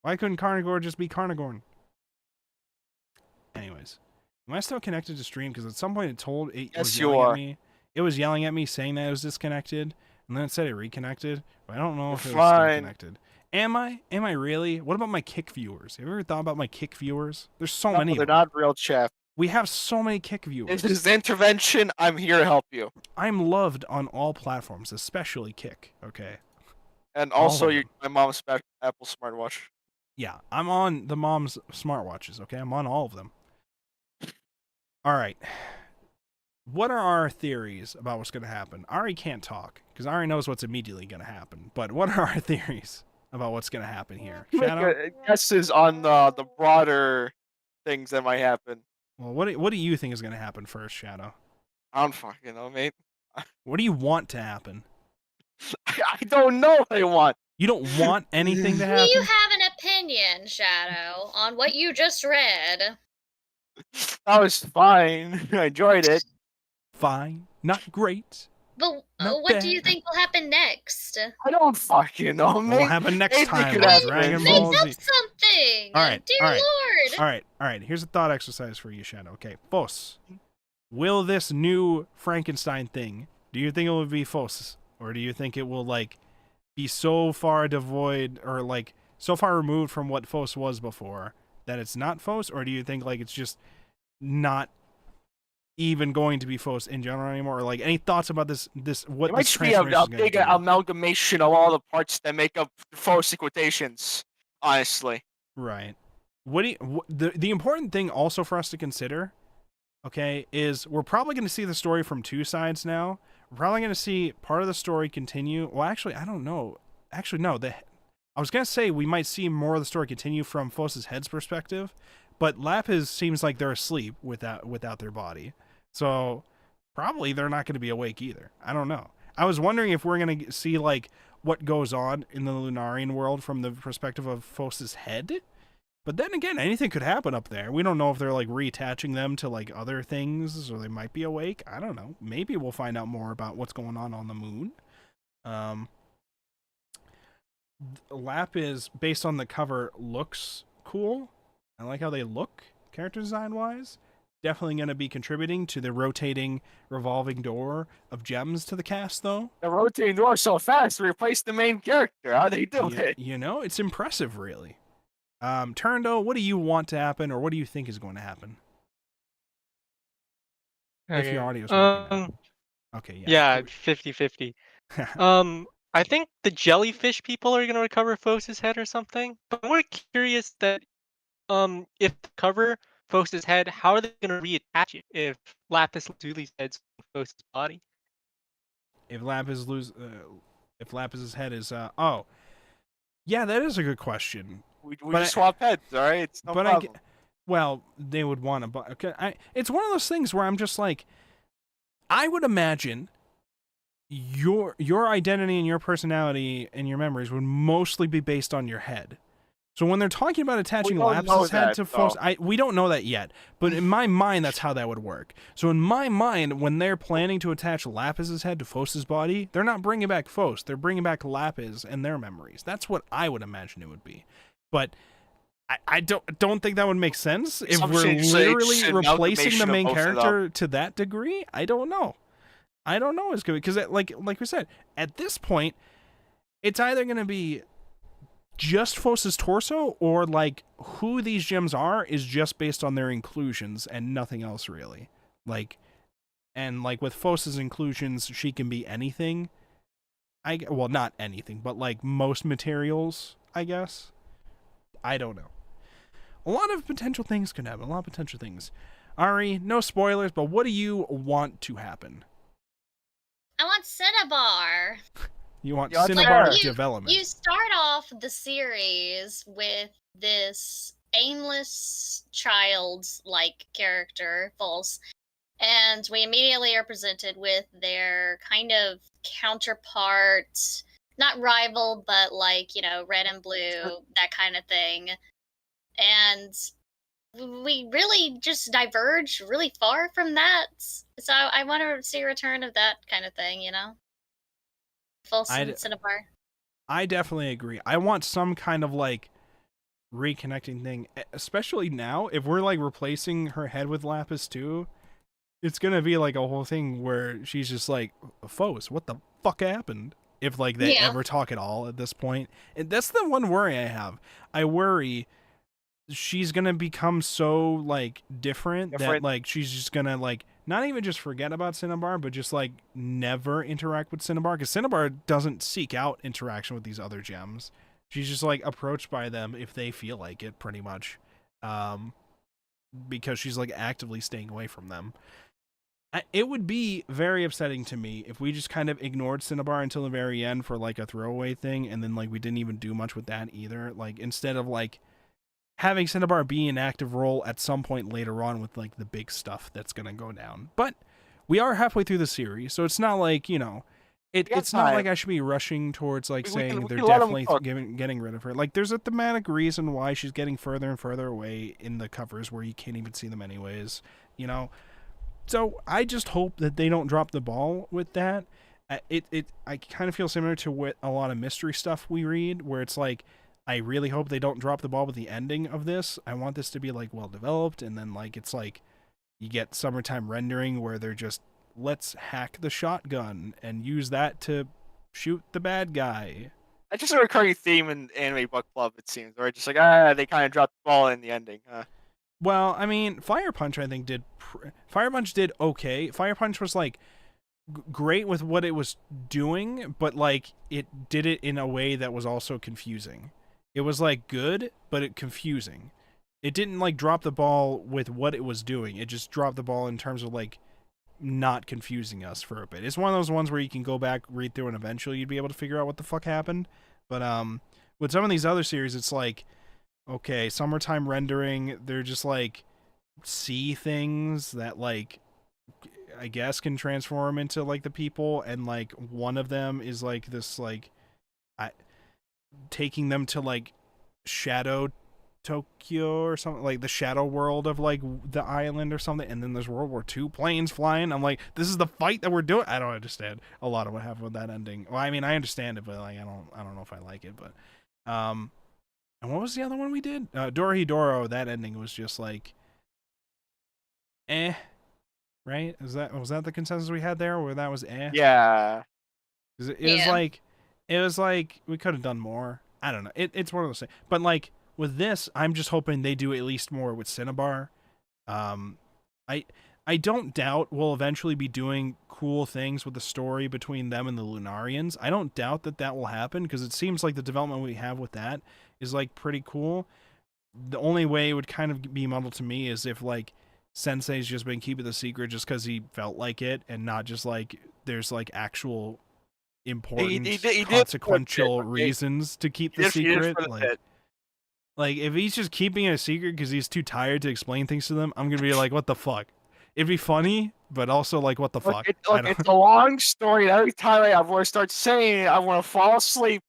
Why couldn't Carnagorn just be Carnagorn? Anyways, am I still connected to stream? Because at some point it Yes, was you yelling are. at me. It was yelling at me saying that it was disconnected, and then it said it reconnected. But I don't know if it was still Fine. connected. Am I? Am I really? What about my Kick viewers? Have you ever thought about my Kick viewers? There's so No, many they're of them. not real, chef. We have so many Kick viewers. This is the intervention. I'm here to help you. I'm loved on all platforms, especially Kick. Okay. And All also of them. my mom's Apple smartwatch. Yeah, I'm on the mom's smartwatches. Okay, I'm on all of them. All right. What are our theories about what's going to happen? Ari can't talk because Ari knows what's immediately going to happen. But what are our theories about what's going to happen here? Shadow? Make guesses on the broader things that might happen. Well, what do you think is going to happen first, Shadow? I don't fucking know, mate. What do you want to happen? I don't know what I want. You don't want anything to Do happen? you have an opinion, Shadow, on what you just read? That was fine. I enjoyed it. Fine. Not great. But Not what do you bad. think will happen next? I don't fucking know, What mate. will happen next anything time could on happen. Dragon Make Ball up Z? something! All right, Dear all right. Lord! All right. Here's a thought exercise for you, Shadow. Okay, Fos. Will this new Frankenstein thing, do you think it will be Fos? Or do you think it will, like, be so far devoid, or, like, so far removed from what Fos was before that it's not Fos? Or do you think, like, it's just not even going to be Fos in general anymore? Or, like, any thoughts about this what It might this just be transformation a is going big to do? amalgamation of all the parts that make up Faux quotations, honestly. Right. What do you, the important thing also for us to consider, okay, is we're probably going to see the story from two sides now. We're probably going to see part of the story continue. Well, actually, I don't know. Actually, no. I was going to say we might see more of the story continue from Fos's head's perspective, but Lapis seems like they're asleep without their body. So probably they're not going to be awake either. I don't know. I was wondering if we're going to see like what goes on in the Lunarian world from the perspective of Fos's head. But then again, anything could happen up there. We don't know if they're like reattaching them to like other things, or they might be awake. I don't know. Maybe we'll find out more about what's going on the moon. Lapis, based on the cover, looks cool. I like how they look, character design-wise. Definitely going to be contributing to the rotating, revolving door of gems to the cast, though. The rotating door so fast to replace the main character. How they do it? You know, it's impressive, really. Turndo, what do you want to happen, or what do you think is going to happen? If your audio's working now. Okay, Yeah, 50-50. I think the jellyfish people are gonna recover Fos's head or something. But I'm more curious that if the cover Fos's head, how are they gonna reattach it if Lapis Lazuli's head's on Fos's body? If Lapis's head is oh, yeah, that is a good question. We just swap heads, all right? It's no problem. Well, they would want to. Okay, it's one of those things where I'm just like, I would imagine your identity and your personality and your memories would mostly be based on your head. So when they're talking about attaching Lapis's head to Fos, we don't know that yet. But in my mind, that's how that would work. So in my mind, when they're planning to attach Lapis's head to Fos's body, they're not bringing back Fos. They're bringing back Lapis and their memories. That's what I would imagine it would be. But I don't think that would make sense if we're literally replacing the main character to that degree. I don't know. It's good because like we said, at this point, it's either going to be just Fos's torso or like who these gems are is just based on their inclusions and nothing else really. And with Fos's inclusions, she can be anything. Well, not anything, but like most materials, I guess. I don't know. A lot of potential things could happen. A lot of potential things. Ari, no spoilers, but what do you want to happen? I want Cinnabar. You want Cinnabar development. You start off the series with this aimless child-like character, Vols, and we immediately are presented with their kind of counterpart, not rival, but like, red and blue, that kind of thing. And we really just diverge really far from that. So I want to see a return of that kind of thing, Vols and Cinnabar. I definitely agree. I want some kind of like reconnecting thing, especially now. If we're like replacing her head with Lapis too, it's gonna be like a whole thing where she's just like, Fos, what the fuck happened? If like they ever talk at all at this point. And that's the one worry I have. I worry she's gonna become so like different that like she's just gonna like not even just forget about Cinnabar, but just like never interact with Cinnabar, because Cinnabar doesn't seek out interaction with these other gems. She's just like approached by them if they feel like it, pretty much, because she's like actively staying away from them. It would be very upsetting to me if we just kind of ignored Cinnabar until the very end for like a throwaway thing, and then like we didn't even do much with that either. Like instead of like having Cinnabar be an active role at some point later on with like the big stuff that's gonna go down. But we are halfway through the series, so it's not like, it's not like I should be rushing towards like saying they're definitely getting rid of her. Like there's a thematic reason why she's getting further and further away in the covers where you can't even see them anyways, So I just hope that they don't drop the ball with that. I kind of feel similar to what a lot of mystery stuff we read, where it's like, I really hope they don't drop the ball with the ending of this. I want this to be like well developed, and then like it's like you get summertime rendering where they're just, let's hack the shotgun and use that to shoot the bad guy. That's just a recurring theme in anime book club, it seems, where it's just like, they kind of dropped the ball in the ending. Well, I mean, Fire Punch I think Fire Punch did okay. Fire Punch was like great with what it was doing, but like it did it in a way that was also confusing. It was like good, but it confusing. It didn't like drop the ball with what it was doing. It just dropped the ball in terms of like not confusing us for a bit. It's one of those ones where you can go back, read through, and eventually you'd be able to figure out what the fuck happened. But with some of these other series, it's like, okay, summertime rendering, they're just like see things that like I guess can transform into like the people, and like one of them is like this like taking them to like shadow Tokyo or something, like the shadow world of like the island or something, and then there's World War II planes flying. I'm like, this is the fight that we're doing. I don't understand a lot of what happened with that ending. Well, I mean, I understand it, but like, I don't know if I like it. But, and what was the other one we did? Dorohedoro. That ending was just like, right? Was that the consensus we had there, where that was Yeah. It was like we could have done more. I don't know. It's one of those things. But like with this, I'm just hoping they do at least more with Cinnabar. I don't doubt we'll eventually be doing cool things with the story between them and the Lunarians. I don't doubt that will happen, because it seems like the development we have with that is like pretty cool. The only way it would kind of be muddled to me is if like Sensei's just been keeping the secret just because he felt like it, and not just like there's like actual important he consequential did reasons to keep the secret. Like if he's just keeping it a secret because he's too tired to explain things to them, I'm gonna be like, what the fuck? It'd be funny, but also like, what the fuck? It's a long story. And every time I want to start saying it, I want to fall asleep.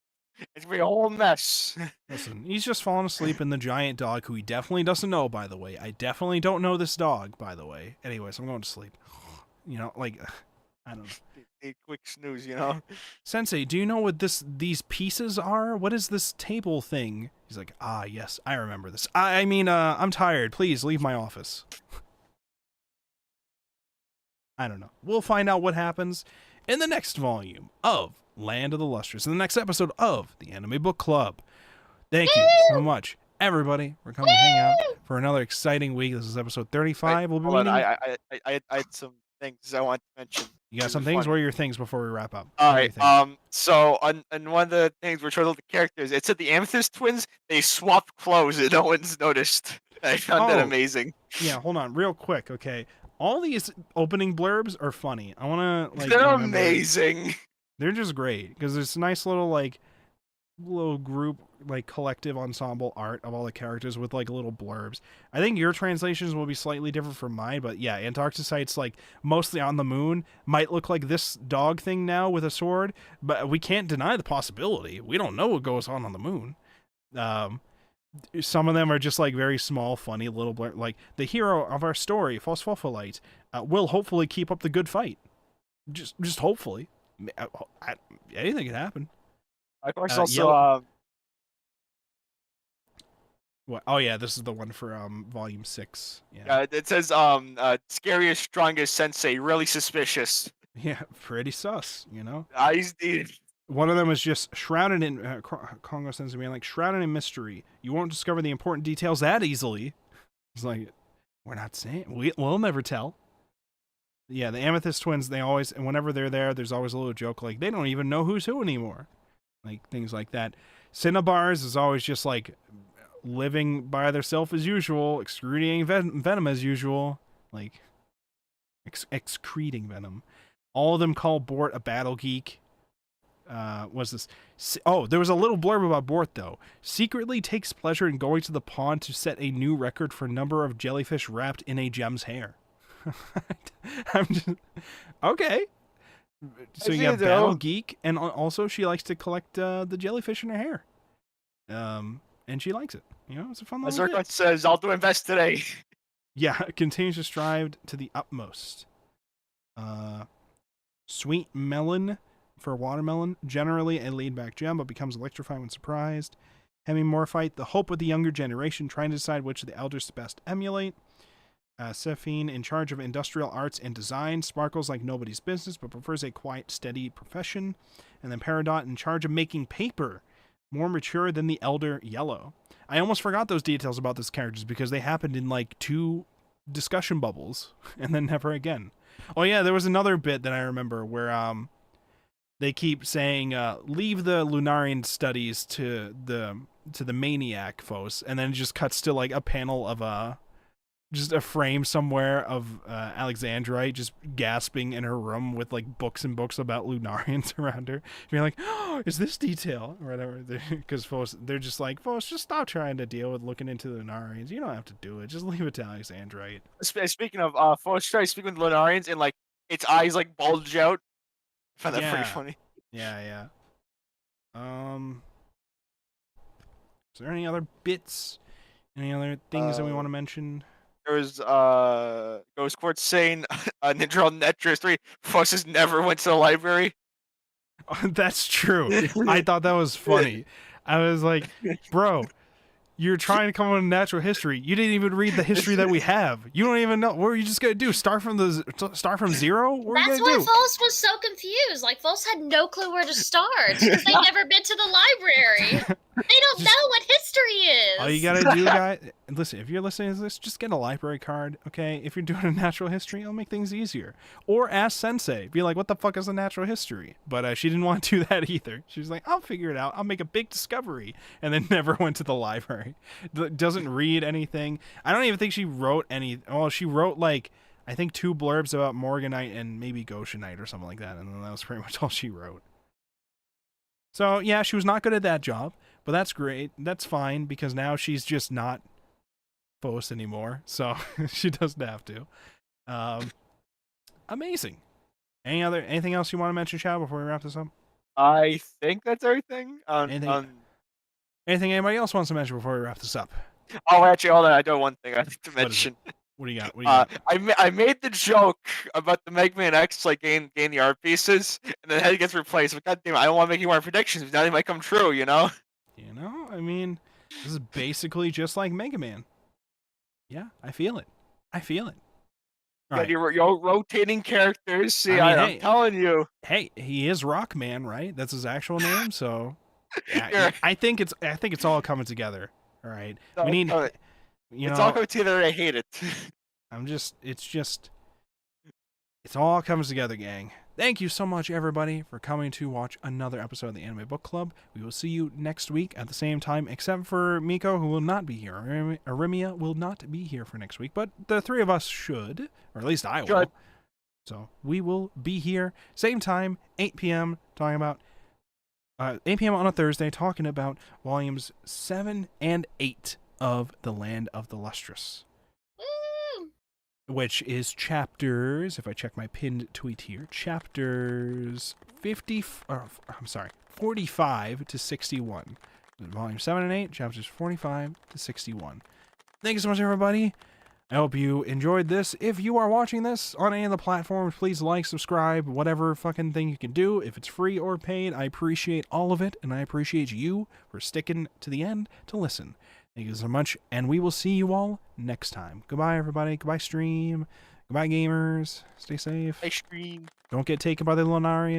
It's gonna be a whole mess. Listen, he's just falling asleep in the giant dog, who he definitely doesn't know, by the way. I definitely don't know this dog, by the way. Anyways, I'm going to sleep. You know, like, I don't know. A quick snooze, you know? Sensei, do you know what these pieces are? What is this table thing? He's like, ah, yes, I remember this. I mean, I'm tired. Please leave my office. I don't know. We'll find out what happens in the next volume of Land of the Lustrous, in the next episode of the Anime Book Club. Thank you so much, everybody, for coming to hang out for another exciting week. This is episode 35. We'll be meeting. I had some things I want to mention. You got some things? What are your things before we wrap up? All right. So on one of the things we're showing all the characters, it said the Amethyst twins, they swapped clothes and no one's noticed. I found that amazing. Yeah, hold on, real quick. Okay, all these opening blurbs are funny. I want to like. They're amazing. They're just great because there's nice little group, like collective ensemble art of all the characters with like little blurbs. I think your translations will be slightly different from mine, but yeah, Antarcticite's like mostly on the moon, might look like this dog thing now with a sword, but we can't deny the possibility. We don't know what goes on the moon. Some of them are just like very small, funny little blurb. Like the hero of our story, Phosphophilite, will hopefully keep up the good fight. Just hopefully. Anything can happen. Of course, also what? Oh yeah, this is the one for volume 6. Yeah. It says scariest, strongest sensei, really suspicious. Yeah, pretty sus, you know. Eyes needed. One of them is just shrouded in Kongo sensei being like shrouded in mystery. You won't discover the important details that easily. It's like, we're not saying, we'll never tell. Yeah, the Amethyst twins, they always, and whenever they're there, there's always a little joke like, they don't even know who's who anymore. Like, things like that. Cinnabars is always just like living by themselves as usual, excreting venom as usual. Like, excreting venom. All of them call Bort a battle geek. Was this? Oh, there was a little blurb about Bort, though. Secretly takes pleasure in going to the pond to set a new record for number of jellyfish wrapped in a gem's hair. I'm just okay. So you got battle geek, and also she likes to collect the jellyfish in her hair. And she likes it. You know, it's a fun little Zircon says, "I'll do invest today." Yeah, continues to strive to the utmost. Sweet melon for watermelon, generally a laid-back gem, but becomes electrified when surprised. Hemimorphite, the hope of the younger generation, trying to decide which of the elders to best emulate. Cephine, in charge of industrial arts and design, sparkles like nobody's business, but prefers a quiet, steady profession. And then Peridot, in charge of making paper, more mature than the elder Yellow. I almost forgot those details about those characters because they happened in like 2 discussion bubbles, and then never again. Oh yeah, there was another bit that I remember where they keep saying leave the Lunarian studies to the maniac foes, and then it just cuts to like a panel of just a frame somewhere of Alexandrite just gasping in her room with like books and books about Lunarians around her. Being like, oh, is this detail? Or whatever. Because they're just like, folks, just stop trying to deal with looking into the Lunarians. You don't have to do it. Just leave it to Alexandrite. Speaking of, folks try speaking with Lunarians and like its eyes like bulge out. I found that pretty funny. Yeah. Is there any other bits Any other things that we want to mention? There was Ghost Court saying Ninja on Natural History. Fosses never went to the library. That's true. I thought that was funny. I was like, bro, you're trying to come up with natural history. You didn't even read the history that we have. You don't even know. What are you just gonna do? Start from zero? What are you That's gonna why do? Vols was so confused. Like, Vols had no clue where to start because they'd never been to the library. They don't know what history is. All you gotta do, guys, listen, if you're listening to this, just get a library card, okay? If you're doing a natural history, it'll make things easier. Or ask Sensei. Be like, what the fuck is a natural history? But she didn't want to do that either. She was like, I'll figure it out. I'll make a big discovery. And then never went to the library. Doesn't read anything. I don't even think she wrote any. Well, she wrote, like, I think 2 blurbs about Morganite and maybe Goshenite or something like that. And then that was pretty much all she wrote. So, yeah, she was not good at that job. But that's great. That's fine because now she's just not Fos anymore. So she doesn't have to. Amazing. Anything else you want to mention, Chow, before we wrap this up? I think that's everything. Anything anybody else wants to mention before we wrap this up? Oh, actually, hold on. I do have one thing I need to mention. What do you got? What do you got? I made the joke about the Mega Man X gain the art pieces, and then head gets replaced. But goddamn, I don't want to make any more predictions. Now they might come true, you know. You know, I mean, this is basically just like Mega Man. Yeah, I feel it. All Yeah, you're rotating characters. See, I mean, I'm telling you. Hey, he is Rockman, right? That's his actual name. So, yeah, I think it's all coming together. All right, we need. It's all coming together. I hate it. It's all comes together, gang. Thank you so much, everybody, for coming to watch another episode of the Anime Book Club. We will see you next week at the same time, except for Miko, who will not be here. Arimia will not be here for next week, but the 3 of us should, or at least I will. So we will be here, same time, 8 p.m., talking about 8 p.m. on a Thursday, talking about volumes 7 and 8 of The Land of the Lustrous. Which is chapters, if I check my pinned tweet here, chapters 45 to 61. Volume 7 and 8, chapters 45 to 61. Thank you so much, everybody. I hope you enjoyed this. If you are watching this on any of the platforms, please like, subscribe, whatever fucking thing you can do. If it's free or paid, I appreciate all of it, and I appreciate you for sticking to the end to listen. Thank you so much, and we will see you all next time. Goodbye, everybody. Goodbye, stream. Goodbye, gamers. Stay safe. Ice cream. Don't get taken by the Lunarians.